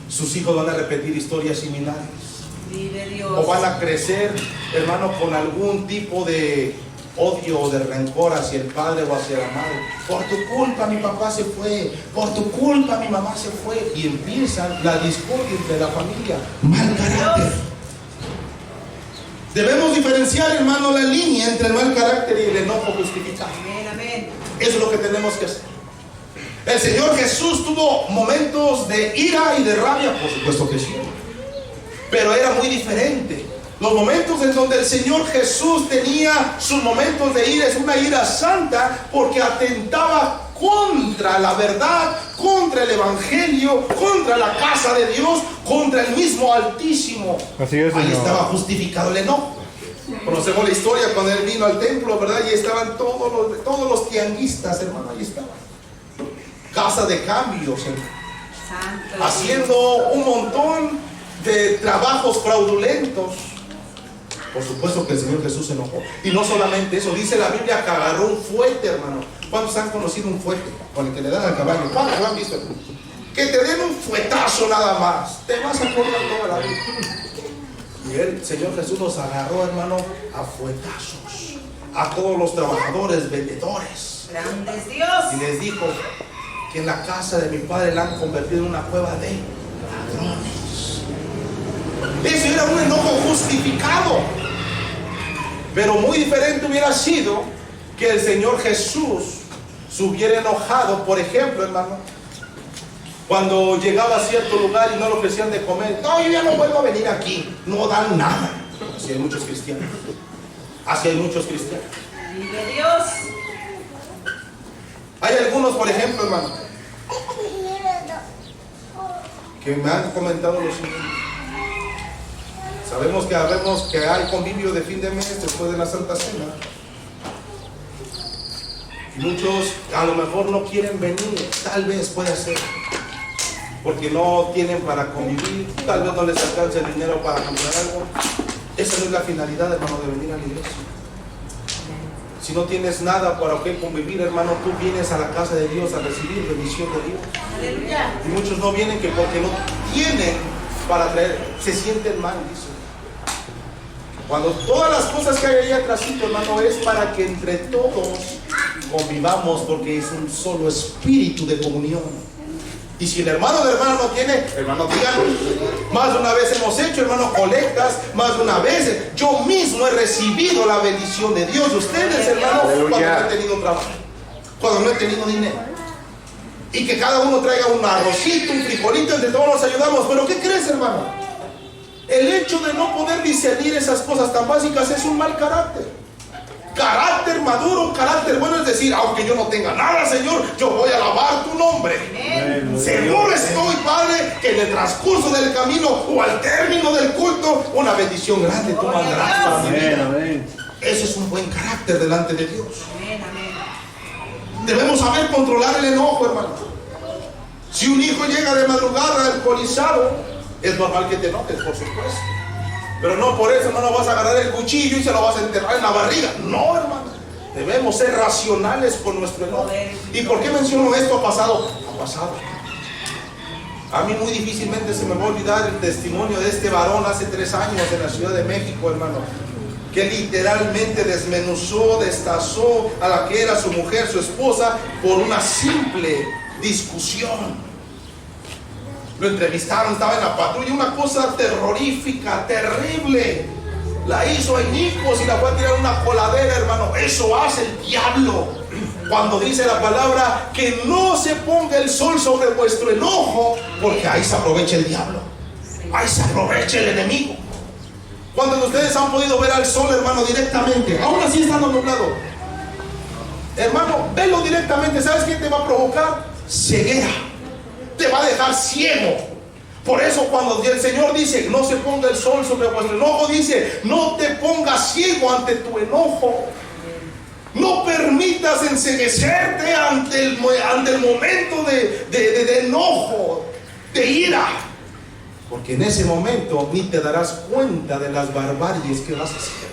Sus hijos van a repetir historias similares. Vive Dios. O van a crecer, hermano, con algún tipo de odio o de rencor hacia el padre o hacia la madre. Por tu culpa mi papá se fue, por tu culpa mi mamá se fue. Y empiezan la discordia entre la familia. Mal carácter. Debemos diferenciar, hermano, la línea entre el mal carácter y el enojo justificado. Amén, amén. Eso es lo que tenemos que hacer. El Señor Jesús tuvo momentos de ira y de rabia, por supuesto que sí. Pero era muy diferente. Los momentos en donde el Señor Jesús tenía sus momentos de ira, es una ira santa porque atentaba contra la verdad, contra el Evangelio, contra la casa de Dios, contra el mismo Altísimo. Así es, Ahí Señor. estaba justificado el enojo. Conocemos la historia cuando él vino al templo, ¿verdad? Y estaban todos los tianguistas, hermano, ahí estaban. Casa de cambios, hermano, Santo es haciendo un montón de trabajos fraudulentos. Por supuesto que el Señor Jesús se enojó. Y no solamente eso, dice la Biblia que agarró un fuete, hermano. ¿Cuántos han conocido un fuete? Con el que le dan al caballo. ¿Cuántos lo han visto? Que te den un fuetazo nada más. Te vas a acordar toda la vida. Y el Señor Jesús los agarró, hermano, a fuetazos. A todos los trabajadores, vendedores. Grande es Dios. Y les dijo que en la casa de mi padre la han convertido en una cueva de ladrones. Eso era un enojo justificado. Pero muy diferente hubiera sido que el Señor Jesús se hubiera enojado, por ejemplo, hermano, cuando llegaba a cierto lugar y no lo ofrecían de comer. No, yo ya no vuelvo a venir aquí. No dan nada. Así hay muchos cristianos. Así hay muchos cristianos. Vive Dios. Hay algunos, por ejemplo, hermano, que me han comentado lo siguiente. Sabemos que hay convivio de fin de mes después de la Santa Cena. Y muchos a lo mejor no quieren venir, tal vez puede ser, porque no tienen para convivir, tal vez no les alcance el dinero para comprar algo. Esa no es la finalidad, hermano, de venir a la iglesia. Si no tienes nada para qué convivir, hermano, tú vienes a la casa de Dios a recibir bendición de Dios. Aleluya. Y muchos no vienen que porque no tienen para traer, se sienten mal, dice. Cuando todas las cosas que hay ahí atrásito, hermano, es para que entre todos convivamos, porque es un solo espíritu de comunión. Y si el hermano de hermano no tiene, hermano, díganlo. Más de una vez hemos hecho, hermano, colectas. Más de una vez yo mismo he recibido la bendición de Dios. Ustedes, hermano, cuando no he tenido trabajo, cuando no he tenido dinero. Y que cada uno traiga un arrocito, un frijolito, entre todos nos ayudamos. Pero ¿qué crees, hermano? El hecho de no poder discernir esas cosas tan básicas es un mal carácter. Carácter maduro, un carácter bueno es decir, aunque yo no tenga nada, Señor, yo voy a alabar tu nombre. Amén. Seguro estoy, Padre, que en el transcurso del camino o al término del culto, una bendición grande tú mandarás para mi Amén, vida. amén. Ese es un buen carácter delante de Dios. Amén, amén. Debemos saber controlar el enojo, hermano. Si un hijo llega de madrugada alcoholizado, es normal que te enojes, por supuesto. Pero no por eso, hermano, vas a agarrar el cuchillo y se lo vas a enterrar en la barriga. No, hermano. Debemos ser racionales con nuestro enojo. ¿Y por qué menciono esto? Ha pasado. Ha pasado. A mí muy difícilmente se me va a olvidar el testimonio de este varón hace 3 años en la Ciudad de México, hermano, que literalmente desmenuzó, destazó a la que era su mujer, su esposa, por una simple discusión. Lo entrevistaron, estaba en la patrulla, una cosa terrorífica, terrible. La hizo añicos y la fue a tirar una coladera, hermano. Eso hace el diablo. Cuando dice la palabra que no se ponga el sol sobre vuestro enojo, porque ahí se aprovecha el diablo, ahí se aprovecha el enemigo. Cuando ustedes han podido ver al sol, hermano, directamente, aún así estando nublado, hermano, velo directamente. ¿Sabes qué te va a provocar? Ceguera. Te va a dejar ciego. Por eso cuando el Señor dice no se ponga el sol sobre vuestro enojo, dice no te pongas ciego ante tu enojo. No permitas enceguecerte ante el momento de enojo, de ira, porque en ese momento ni te darás cuenta de las barbaries que vas a hacer.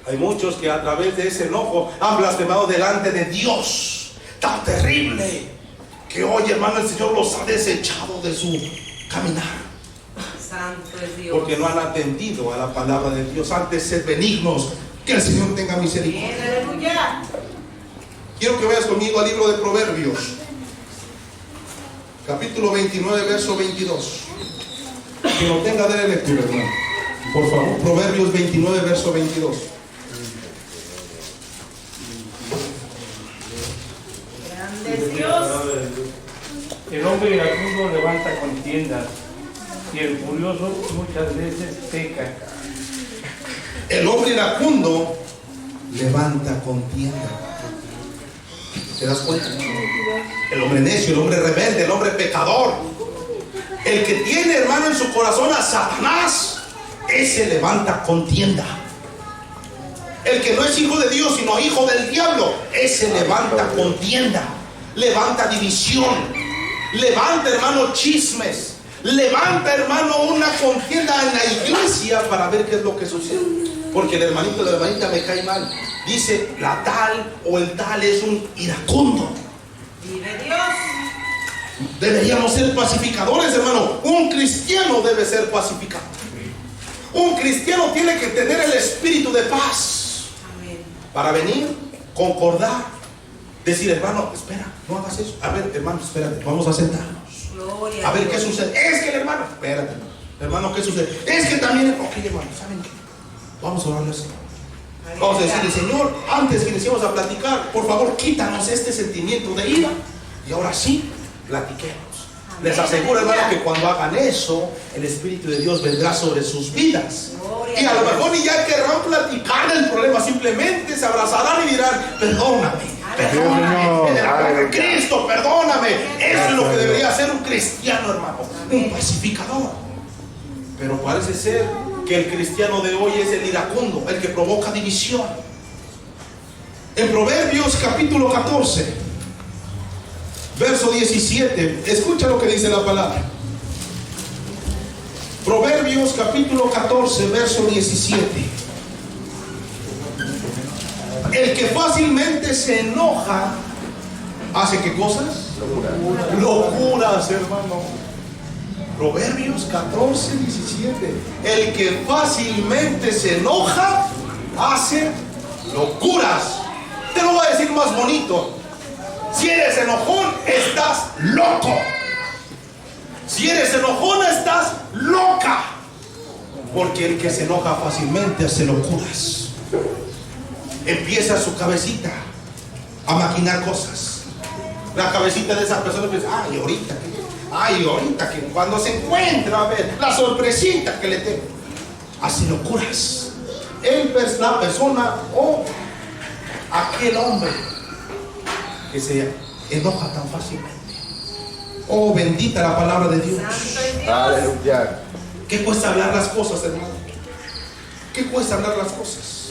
Hay muchos que a través de ese enojo han blasfemado delante de Dios tan terrible que hoy, hermano, el Señor los ha desechado de su caminar. Santo es Dios. Porque no han atendido a la palabra de Dios. Antes sed benignos, que el Señor tenga misericordia. Bien, aleluya. Quiero que vayas conmigo al libro de Proverbios, capítulo 29, verso 22. Que no tenga de lectura, hermano, por favor. Proverbios 29, verso 22. Grande es Dios. El hombre iracundo levanta contiendas y el furioso muchas veces peca. El hombre iracundo levanta contienda. ¿Te das cuenta? El hombre necio, el hombre rebelde, el hombre pecador, el que tiene, hermano, en su corazón a Satanás, ese levanta contienda. El que no es hijo de Dios sino hijo del diablo, ese levanta contienda, levanta división, levanta, hermano, chismes, levanta, hermano, una contienda en la iglesia para ver qué es lo que sucede. Porque el hermanito de la hermanita me cae mal. Dice, la tal o el tal es un iracundo. Vive Dios. Deberíamos ser pacificadores, hermano. Un cristiano debe ser pacificador. Un cristiano tiene que tener el espíritu de paz. Amén. Para venir, concordar, decir, hermano, espera, no hagas eso. A ver, hermano, espérate, vamos a sentarnos. Gloria A ver Dios. qué sucede. Es que el hermano, espérate, hermano, ¿qué sucede? Es que también, ok, hermano, ¿saben qué? Vamos a orarle al Señor. Vamos a decirle, Señor, antes que iniciemos a platicar, por favor, quítanos este sentimiento de ira. Y ahora sí, platiquemos. Les aseguro, hermano, que cuando hagan eso, el Espíritu de Dios vendrá sobre sus vidas. Y a lo mejor ni ya querrán platicar del problema, simplemente se abrazarán y dirán, perdóname, perdóname, en el nombre de Cristo, perdóname. Eso es lo que debería hacer un cristiano, hermano, un pacificador. Pero parece ser que el cristiano de hoy es el iracundo, el que provoca división. En Proverbios capítulo 14, verso 17, escucha lo que dice la palabra. Proverbios capítulo 14, verso 17. El que fácilmente se enoja, ¿hace qué cosas? Locuras, hermano. Proverbios 14, 17. El que fácilmente se enoja, hace locuras. Te lo voy a decir más bonito. Si eres enojón, estás loco. Si eres enojona, estás loca. Porque el que se enoja fácilmente hace locuras. Empieza su cabecita a maquinar cosas. La cabecita de esa persona piensa, ay, ahorita que cuando se encuentra, a ver, la sorpresita que le tengo. Hace locuras. La persona o aquel hombre que se enoja tan fácilmente. Oh, bendita la palabra de Dios. Santo es Dios. Aleluya. ¿Qué cuesta hablar las cosas, hermano? ¿Qué cuesta hablar las cosas?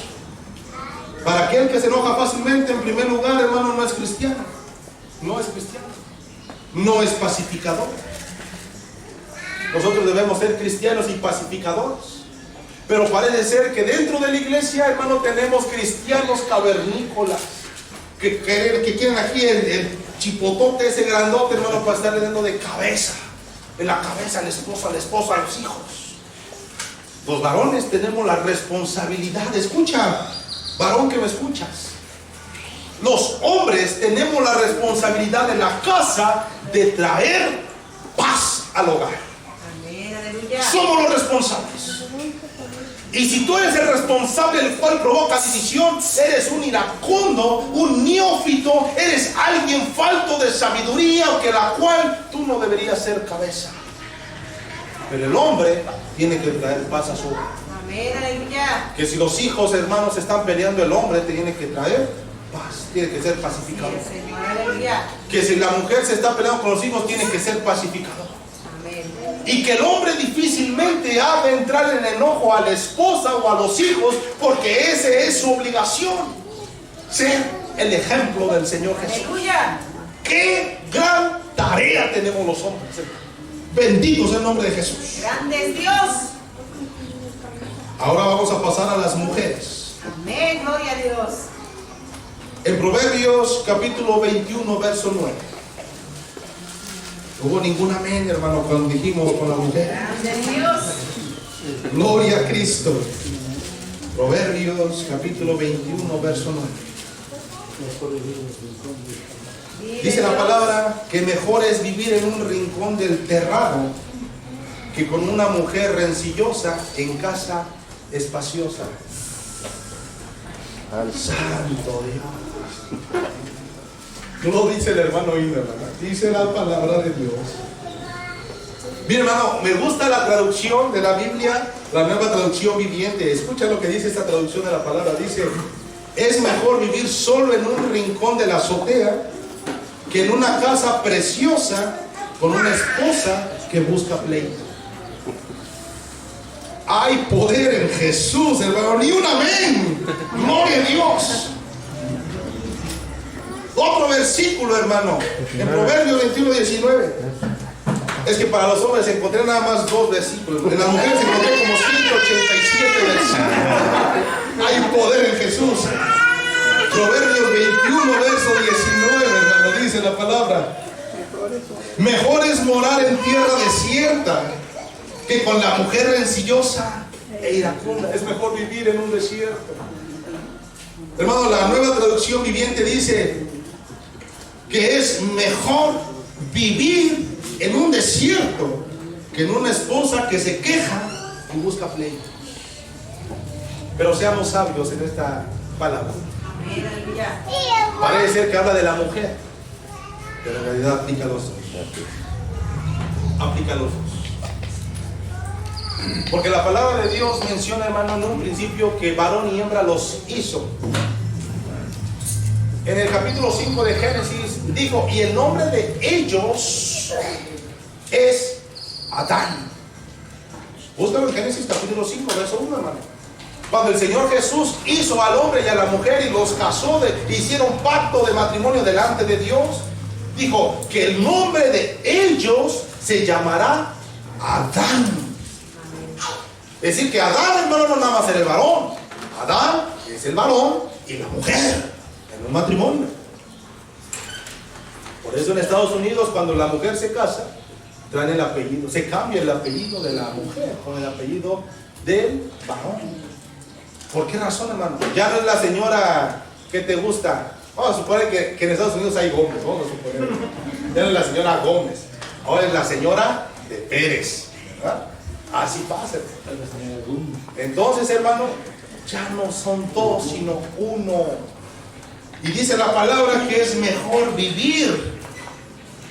Para aquel que se enoja fácilmente, en primer lugar, hermano, no es cristiano. No es cristiano. No es pacificador. Nosotros debemos ser cristianos y pacificadores. Pero parece ser que dentro de la iglesia, hermano, tenemos cristianos cavernícolas que quieren aquí el chipotote ese grandote, hermano, para estarle dando de cabeza, de la cabeza al esposo, a la esposa, a los hijos. Los varones tenemos la responsabilidad. Escucha, varón que me escuchas. Los hombres tenemos la responsabilidad en la casa de traer paz. al hogar. Amén, aleluya. Somos los responsables. Y si tú eres el responsable el cual provoca división, eres un iracundo, un neófito, eres alguien falto de sabiduría, o que la cual tú no deberías ser cabeza. Pero el hombre tiene que traer paz a su hogar. Amén, aleluya. Que si los hijos, hermanos, están peleando, el hombre tiene que traer paz, tiene que ser pacificador. Sí, Señor, aleluya. Que si la mujer se está peleando con los hijos, tiene que ser pacificador. Amén. Y que el hombre difícilmente ha de entrar en enojo a la esposa o a los hijos, porque esa es su obligación, ser el ejemplo del Señor Jesús. Aleluya. Qué gran tarea tenemos los hombres. Bendito sea el nombre de Jesús. Grande es Dios. Ahora vamos a pasar a las mujeres. Amén, gloria a Dios. En Proverbios capítulo 21, verso 9. No hubo ningún amén, hermano, cuando dijimos con la mujer. Grande es Dios. Gloria a Cristo. Proverbios capítulo 21, verso 9. Dice la palabra que mejor es vivir en un rincón del terrado que con una mujer rencillosa en casa espaciosa. Al Santo Dios. No lo dice el hermano Ina, ¿verdad? Dice la palabra de Dios. Bien, hermano, me gusta la traducción de la Biblia, la nueva traducción viviente. Escucha lo que dice esta traducción de la palabra. Dice: es mejor vivir solo en un rincón de la azotea que en una casa preciosa con una esposa que busca pleito. Hay poder en Jesús, hermano. Ni un amén. Gloria a Dios. Otro versículo, hermano, en Proverbios 21, 19. Es que para los hombres encontré nada más 2 versículos. En las mujeres encontré como 187 versículos. Hay poder en Jesús. Proverbios 21, verso 19, hermano, dice la palabra: mejor es morar en tierra desierta que con la mujer rencillosa e iracunda. Es mejor vivir en un desierto. Hermano, la nueva traducción viviente dice que es mejor vivir en un desierto que en una esposa que se queja y busca pleito. Pero seamos sabios en esta palabra. Amén, aleluya. Parece ser que habla de la mujer, pero en realidad aplica a los dos. Aplica a los dos. Porque la palabra de Dios menciona, hermano, en un principio que varón y hembra los hizo. En el capítulo 5 de Génesis dijo: y el nombre de ellos es Adán. Búscalo en Génesis capítulo 5, verso 1, hermano. Cuando el Señor Jesús hizo al hombre y a la mujer y los casó, hicieron pacto de matrimonio delante de Dios, dijo que el nombre de ellos se llamará Adán. Es decir, que Adán, hermano, no nada más era el varón. Adán es el varón y la mujer en un matrimonio. Por eso en Estados Unidos, cuando la mujer se casa, traen el apellido, se cambia el apellido de la mujer con el apellido del varón. ¿Por qué razón, hermano? Ya no es la señora que te gusta. Vamos a suponer que en Estados Unidos hay Gómez, vamos a suponer. Ya no es la señora Gómez, ahora es la señora de Pérez, ¿verdad? Así pasa. Entonces, hermano, ya no son dos, sino uno. Y dice la palabra que es mejor vivir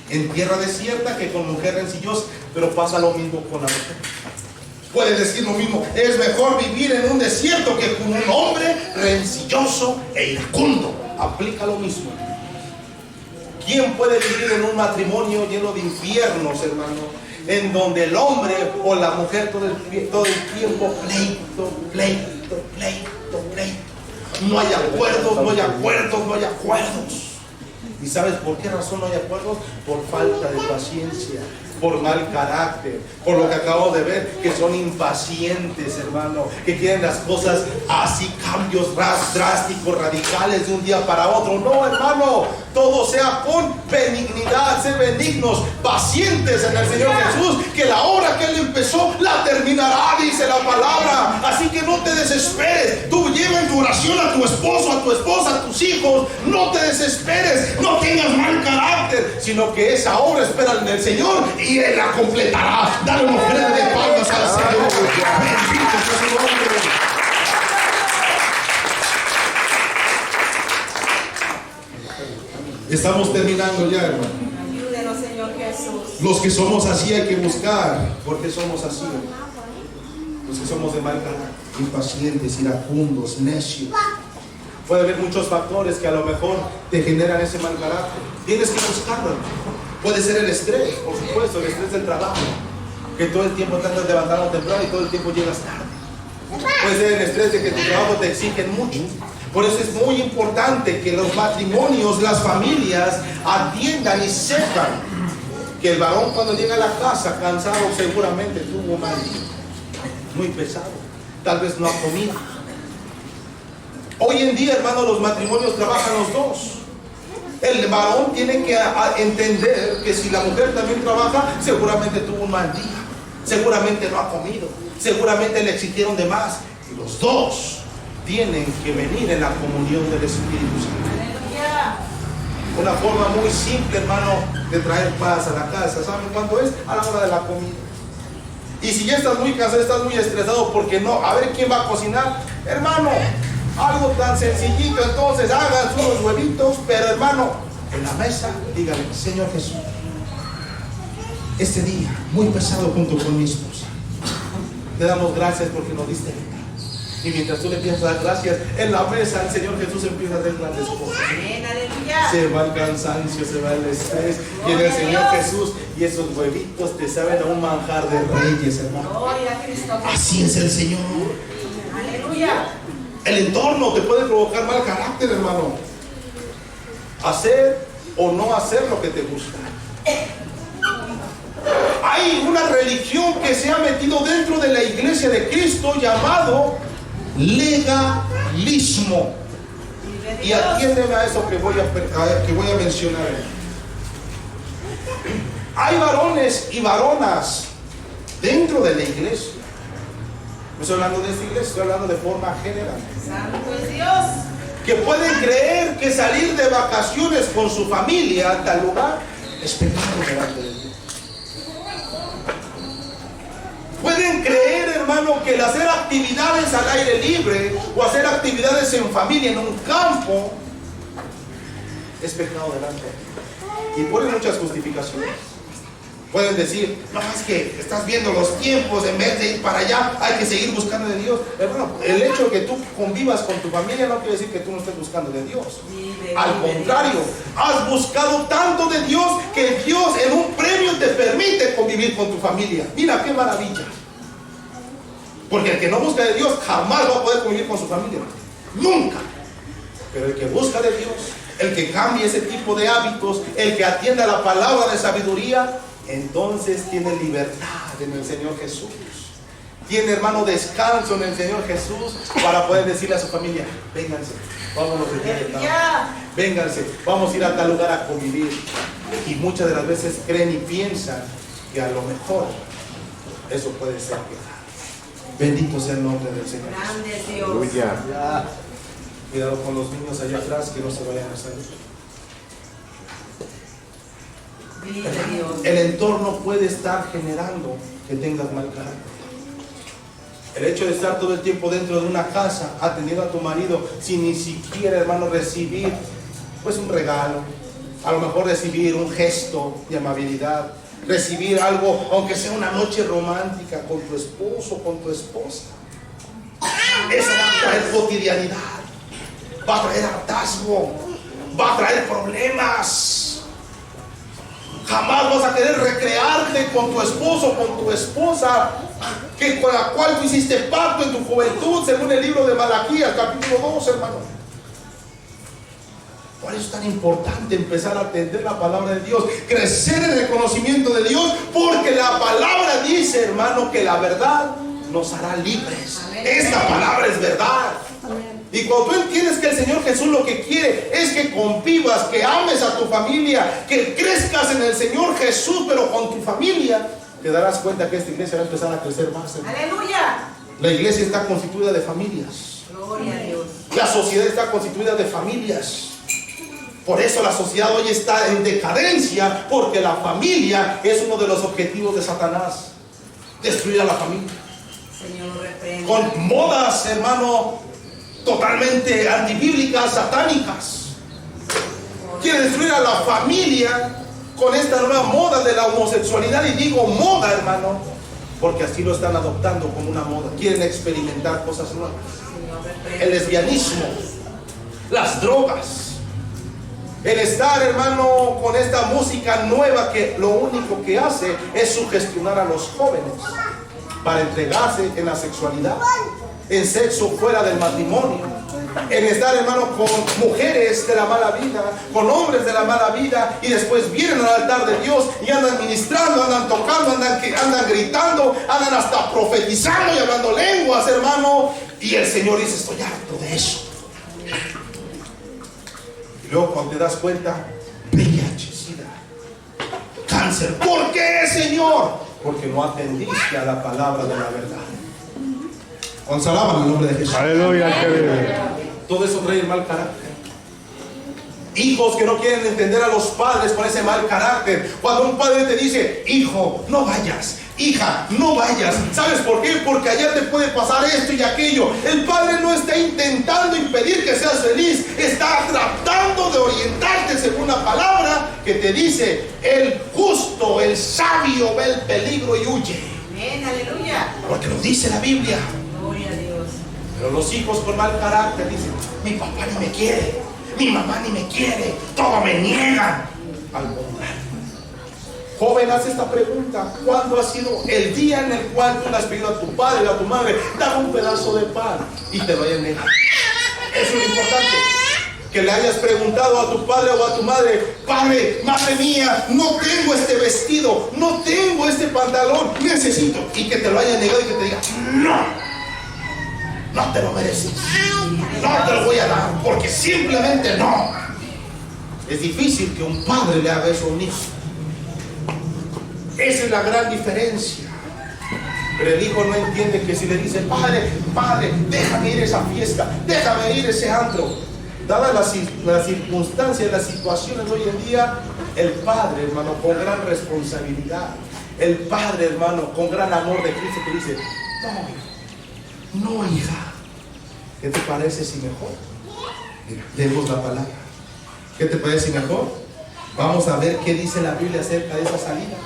en tierra desierta que con mujer rencillosa. Pero pasa lo mismo con la mujer. Puede decir lo mismo: es mejor vivir en un desierto que con un hombre rencilloso e iracundo. Aplica lo mismo. ¿Quién puede vivir en un matrimonio lleno de infiernos, hermano? En donde el hombre o la mujer todo el tiempo pleito. No hay acuerdos. ¿Y sabes por qué razón no hay acuerdos? Por falta de paciencia, por mal carácter, por lo que acabo de ver, que son impacientes, hermano, que quieren las cosas así, cambios drásticos, radicales de un día para otro. No, hermano, todo sea con benignidad, ser benignos, pacientes en el Señor Jesús, que la obra que Él empezó la terminará, dice la palabra. Así que no te desesperes. Tú lleva en tu oración a tu esposo, a tu esposa, a tus hijos. No te desesperes, no tengas mal carácter, sino que esa obra espera en el Señor y Él la completará. Dale una ofrenda de palmas al Señor. Bendito sea su nombre. Estamos terminando ya, hermano. Ayúdenos, Señor Jesús. Los que somos así hay que buscar. ¿Por qué somos así? Los que somos de mal carácter, impacientes, iracundos, necios. Puede haber muchos factores que a lo mejor te generan ese mal carácter. Tienes que buscarlo. Puede ser el estrés, por supuesto, el estrés del trabajo. Que todo el tiempo te andas levantando temprano y todo el tiempo llegas tarde. Puede ser el estrés de que tu trabajo te exigen mucho. Por eso es muy importante que los matrimonios, las familias atiendan y sepan que el varón cuando llega a la casa cansado seguramente tuvo un mal día, muy pesado, tal vez no ha comido. Hoy en día, hermano, los matrimonios trabajan los dos. El varón tiene que entender que si la mujer también trabaja, seguramente tuvo un mal día, seguramente no ha comido, seguramente le exigieron de más. Y los dos tienen que venir en la comunión del Espíritu Santo. Una forma muy simple, hermano, de traer paz a la casa. ¿Saben cuánto es? A la hora de la comida. Y si ya estás muy cansado, estás muy estresado porque no, a ver quién va a cocinar, hermano, algo tan sencillito, entonces hagan unos huevitos, pero hermano, en la mesa, dígale, Señor Jesús, este día muy pesado junto con mi esposa, te damos gracias porque nos diste vida. Y mientras tú le empiezas a dar gracias, en la mesa el Señor Jesús empieza a hacer grandes cosas. Amén, aleluya. Se va el cansancio, se va el estrés. Y en el Señor Jesús, y esos huevitos te saben a un manjar de reyes, hermano. Gloria a Cristo. Así es el Señor. Aleluya. El entorno te puede provocar mal carácter, hermano. Hacer o no hacer lo que te gusta. Hay una religión que se ha metido dentro de la iglesia de Cristo llamado legalismo. Y atiéndeme a eso que voy a mencionar. Hay varones y varonas dentro de la iglesia. No estoy hablando de esta iglesia, estoy hablando de forma general. Santo es Dios. Que pueden creer que salir de vacaciones con su familia a tal lugar es pecado delante de Dios. Pueden creer, hermano, que el hacer actividades al aire libre o hacer actividades en familia en un campo es pecado delante de Dios. Y ponen muchas justificaciones. Pueden decir, no, es que estás viendo los tiempos, en vez de ir para allá, hay que seguir buscando de Dios. Hermano, el hecho de que tú convivas con tu familia no quiere decir que tú no estés buscando de Dios. Al contrario, has buscado tanto de Dios que Dios en un premio te permite convivir con tu familia. Mira qué maravilla. Porque el que no busca de Dios jamás va a poder convivir con su familia. Nunca. Pero el que busca de Dios, el que cambie ese tipo de hábitos, el que atienda la palabra de sabiduría, entonces tiene libertad en el Señor Jesús. Tiene, hermano, descanso en el Señor Jesús para poder decirle a su familia, vénganse, vámonos de día. Vénganse, vamos a ir a tal lugar a convivir. Y muchas de las veces creen y piensan que a lo mejor eso puede ser pecado. Bendito sea el nombre del Señor. Grande Dios. Aleluya. Cuidado con los niños allá atrás que no se vayan a salir. Vive Dios. El entorno puede estar generando que tengas mal carácter. El hecho de estar todo el tiempo dentro de una casa atendiendo a tu marido sin ni siquiera, hermano, recibir pues un regalo, a lo mejor recibir un gesto de amabilidad, recibir algo, aunque sea una noche romántica con tu esposo, con tu esposa. Eso va a traer cotidianidad, va a traer hartazgo, va a traer problemas. Jamás vas a querer recrearte con tu esposo, con tu esposa, que con la cual tú hiciste pacto en tu juventud, según el libro de Malaquías, capítulo 2, hermano. Por eso es tan importante empezar a atender la palabra de Dios, crecer en el conocimiento de Dios, porque la palabra dice, hermano, que la verdad nos hará libres. Esta palabra es verdad. Y cuando tú entiendes que el Señor Jesús lo que quiere es que convivas, que ames a tu familia, que crezcas en el Señor Jesús, pero con tu familia, te darás cuenta que esta iglesia va a empezar a crecer más, hermano. Aleluya. La iglesia está constituida de familias. Gloria a Dios. La sociedad está constituida de familias. Por eso la sociedad hoy está en decadencia, porque la familia es uno de los objetivos de Satanás. Destruir a la familia. Señor, lo reprenda. Con modas, hermano, totalmente antibíblicas, satánicas. Quiere destruir a la familia con esta nueva moda de la homosexualidad. Y digo moda, hermano, porque así lo están adoptando como una moda. Quieren experimentar cosas nuevas. Señor, reprenda. El lesbianismo, las drogas, el estar, hermano, con esta música nueva que lo único que hace es sugestionar a los jóvenes para entregarse en la sexualidad, en sexo fuera del matrimonio, en estar, hermano, con mujeres de la mala vida, con hombres de la mala vida, y después vienen al altar de Dios y andan ministrando, andan tocando, andan gritando, andan hasta profetizando y hablando lenguas, hermano. Y el Señor dice: estoy harto de eso. Y luego cuando te das cuenta, VIH, SIDA, cáncer. ¿Por qué, Señor? Porque no atendiste a la palabra de la verdad. Cuando alaban el nombre de Jesús. Aleluya, al que vive. Todo eso trae el mal carácter. Hijos que no quieren entender a los padres por ese mal carácter. Cuando un padre te dice: hijo, no vayas, hija, no vayas. ¿Sabes por qué? Porque allá te puede pasar esto y aquello. El padre no está intentando impedir que seas feliz, está tratando de orientarte según la palabra que te dice: el justo, el sabio ve el peligro y huye. Amén, aleluya. Porque lo dice la Biblia. Gloria a Dios. Pero los hijos con mal carácter dicen: mi papá ni me quiere, mi mamá ni me quiere, todo me niegan. Al contrario. Joven, haz esta pregunta: ¿cuándo ha sido el día en el cual tú le has pedido a tu padre o a tu madre: dame un pedazo de pan, y te lo hayan negado? Eso es lo importante. Que le hayas preguntado a tu padre o a tu madre: padre, madre mía, no tengo este vestido, no tengo este pantalón, necesito. Y que te lo hayan negado y que te diga: no te lo mereces, no te lo voy a dar, porque simplemente no. Es difícil que un padre le haga eso a un hijo. Esa es la gran diferencia. Pero el hijo no entiende que si le dice: padre, déjame ir a esa fiesta, déjame ir a ese antro. Dadas las circunstancias, las situaciones hoy en día, el padre, hermano, con gran responsabilidad, el padre, hermano, con gran amor de Cristo, te dice: no, hija, ¿qué te parece si mejor leemos la palabra? ¿Qué te parece si mejor vamos a ver qué dice la Biblia acerca de esa salida?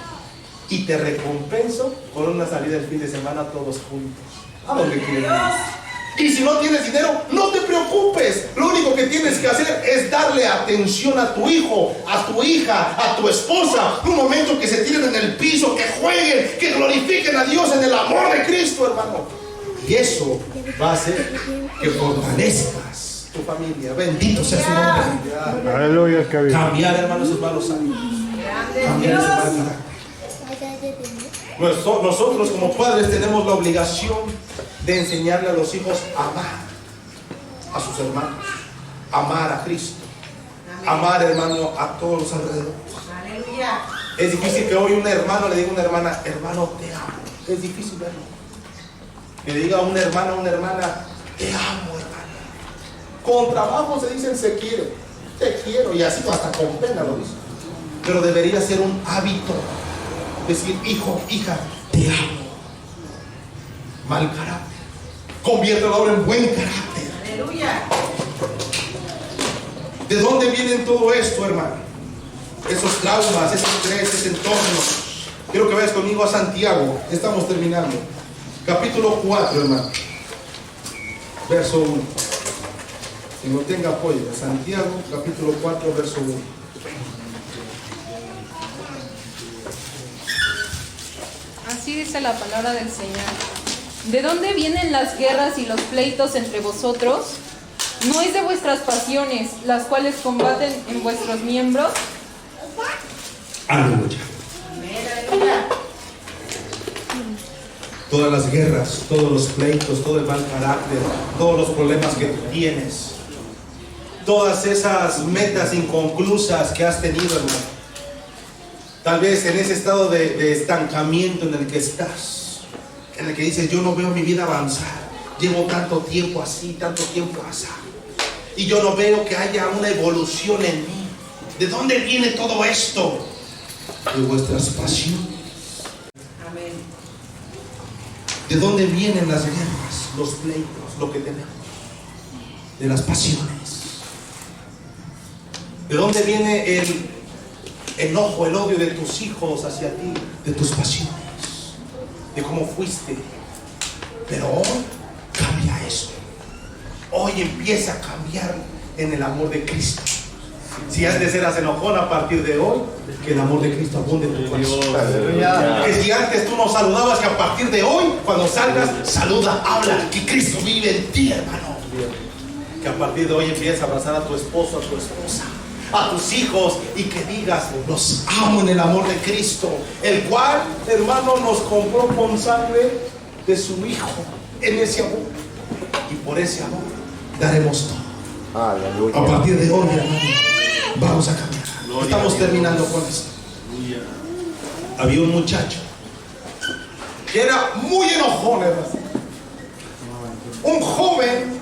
Y te recompenso con una salida el fin de semana todos juntos. ¿A dónde quieres ir? Y si no tienes dinero, no te preocupes. Lo único que tienes que hacer es darle atención a tu hijo, a tu hija, a tu esposa. Un momento que se tiren en el piso, que jueguen, que glorifiquen a Dios en el amor de Cristo, hermano. Y eso va a hacer que fortalezcas tu familia. Bendito sea su nombre. Aleluya, al que vive. Cambiar, hermanos, sus malos hábitos. Grande Cambiar ese mal Dios. carácter. Nosotros como padres tenemos la obligación de enseñarle a los hijos a amar a sus hermanos, amar a Cristo, amar, hermano, a todos los alrededores. Aleluya. Es difícil que hoy un hermano le diga a una hermana: hermano, te amo. Es difícil verlo. Que le diga a un hermano, a una hermana: te amo, hermana. Con trabajo se dicen: se quiere, te quiero, y así hasta con pena lo dice. Pero debería ser un hábito decir: hijo, hija, te amo. Mal carácter, conviértelo ahora en buen carácter. Aleluya. ¿De dónde vienen todo esto, hermano? Esos traumas, ese estrés, ese entorno. Quiero que vayas conmigo a Santiago. Estamos terminando. Capítulo 4, hermano. Verso 1. Que no tenga apoyo. Santiago, capítulo 4, verso 1. Así dice la palabra del Señor. ¿De dónde vienen las guerras y los pleitos entre vosotros? ¿No es de vuestras pasiones, las cuales combaten en vuestros miembros? Aleluya. Amén, aleluya. todas las guerras, todos los pleitos, todo el mal carácter, todos los problemas que tú tienes, todas esas metas inconclusas que has tenido, hermano. Tal vez en ese estado de estancamiento en el que estás, en el que dices, yo no veo mi vida avanzar, llevo tanto tiempo así, tanto tiempo así, y yo no veo que haya una evolución en mí. ¿De dónde viene todo esto? De vuestras pasiones. Amén. ¿De dónde vienen las guerras, los pleitos, lo que tenemos? De las pasiones. ¿De dónde viene el enojo, el odio de tus hijos hacia ti? De tus pasiones, de cómo fuiste. Pero hoy cambia eso. Hoy empieza a cambiar en el amor de Cristo. Si antes eras enojón, a partir de hoy, que el amor de Cristo abunde en tu corazón. Que si antes tú no saludabas, que a partir de hoy, cuando salgas, saluda, habla, que Cristo vive en ti, hermano. Que a partir de hoy empieces a abrazar a tu esposo, a tu esposa, a tus hijos, y que digas, los amo en el amor de Cristo, el cual, hermano, nos compró con sangre de su Hijo, en ese amor. Y por ese amor daremos todo. Aleluya. A partir de hoy, hermano, vamos a cambiar. Estamos terminando con esto. Había un muchacho que era muy enojón, hermano. Un joven,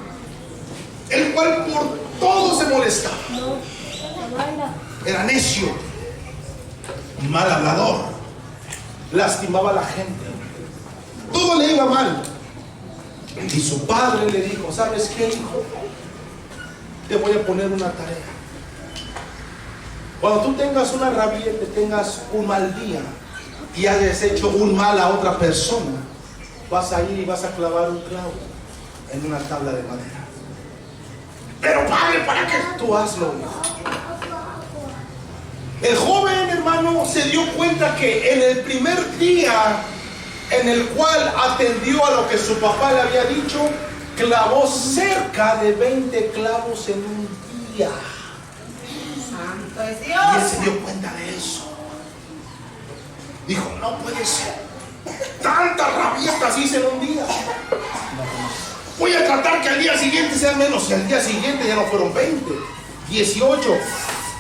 el cual por todo se molestaba. Era necio, mal hablador, lastimaba a la gente, todo le iba mal. Y su padre le dijo, ¿sabes qué, hijo? Te voy a poner una tarea. Cuando tú tengas una rabieta, tengas un mal día y hayas hecho un mal a otra persona, vas a ir y vas a clavar un clavo en una tabla de madera. Pero padre, ¿para qué? Tú hazlo, hijo. El joven, hermano, se dio cuenta que en el primer día en el cual atendió a lo que su papá le había dicho, clavó cerca de 20 clavos en un día. Santo es Y Dios. él se dio cuenta de eso. Dijo, no puede ser. Tantas rabietas hice en un día. Voy a tratar que al día siguiente sean menos. Y al día siguiente ya no fueron 20, 18.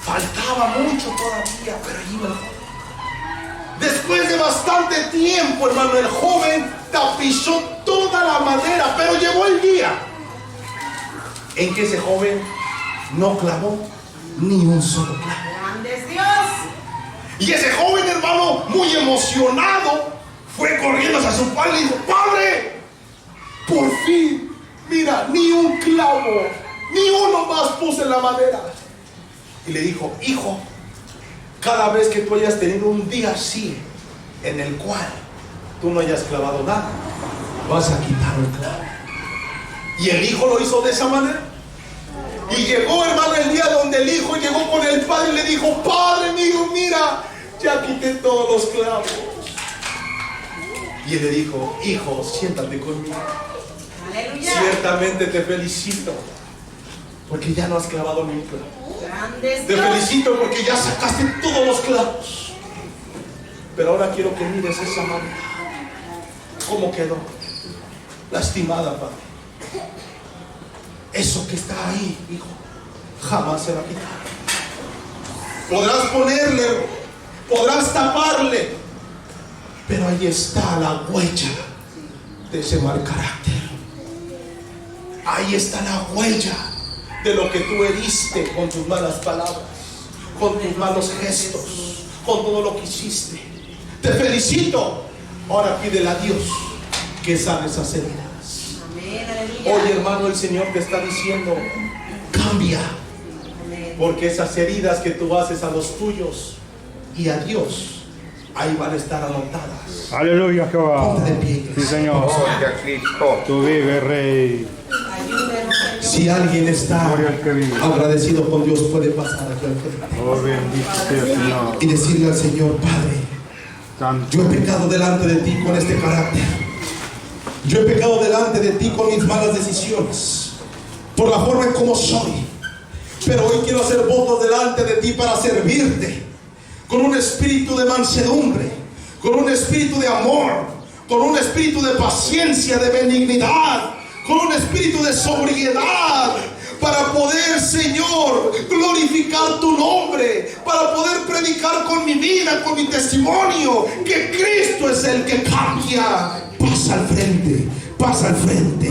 Faltaba mucho todavía, pero allí iba el joven. Después de bastante tiempo, hermano, el joven tapizó toda la madera, pero llegó el día en que ese joven no clavó ni un solo clavo. Grande es Dios. Y ese joven, hermano, muy emocionado, fue corriendo hacia su padre y dijo, padre, por fin, mira, ni un clavo, ni uno más puse en la madera. Y le dijo, hijo, cada vez que tú hayas tenido un día así, en el cual tú no hayas clavado nada, vas a quitar el clavo. Y el hijo lo hizo de esa manera. Y llegó, hermano, el día donde el hijo llegó con el padre y le dijo, padre mío, mira, ya quité todos los clavos. Y él le dijo, hijo, siéntate conmigo. Aleluya. Ciertamente te felicito, porque ya no has clavado ni un clavo. Grande es Te Dios. felicito porque ya sacaste todos los clavos. Pero ahora quiero que mires esa mano. ¿Cómo quedó? Lastimada, padre. Eso que está ahí, hijo, jamás se va a quitar. Podrás ponerle, podrás taparle, pero ahí está la huella de ese mal carácter. Ahí está la huella de lo que tú heriste con tus malas palabras, con tus malos gestos, con todo lo que hiciste. Te felicito. Ahora pídele a Dios que sane esas heridas. Amén. Aleluya. Hoy, hermano, el Señor te está diciendo, cambia, Amén. porque esas heridas que tú haces a los tuyos y a Dios, ahí van a estar anotadas. Aleluya, Jehová. Ponte de pie. Sí, Señor. Gloria a Cristo. Tú vives, Rey. Ayúdenos, Señor. Si alguien está Gloria al que vive. agradecido con Dios, puede pasar aquí al frente Oh, bendito sea el Señor. y decirle al Señor, Padre, Santo. yo he pecado delante de ti con este carácter. Yo he pecado delante de ti con mis malas decisiones, por la forma en cómo soy. Pero hoy quiero hacer votos delante de ti para servirte con un espíritu de mansedumbre, con un espíritu de amor, con un espíritu de paciencia, de benignidad, con un espíritu de sobriedad, para poder, Señor, glorificar tu nombre, para poder predicar con mi vida, con mi testimonio, que Cristo es el que cambia. Pasa al frente, pasa al frente.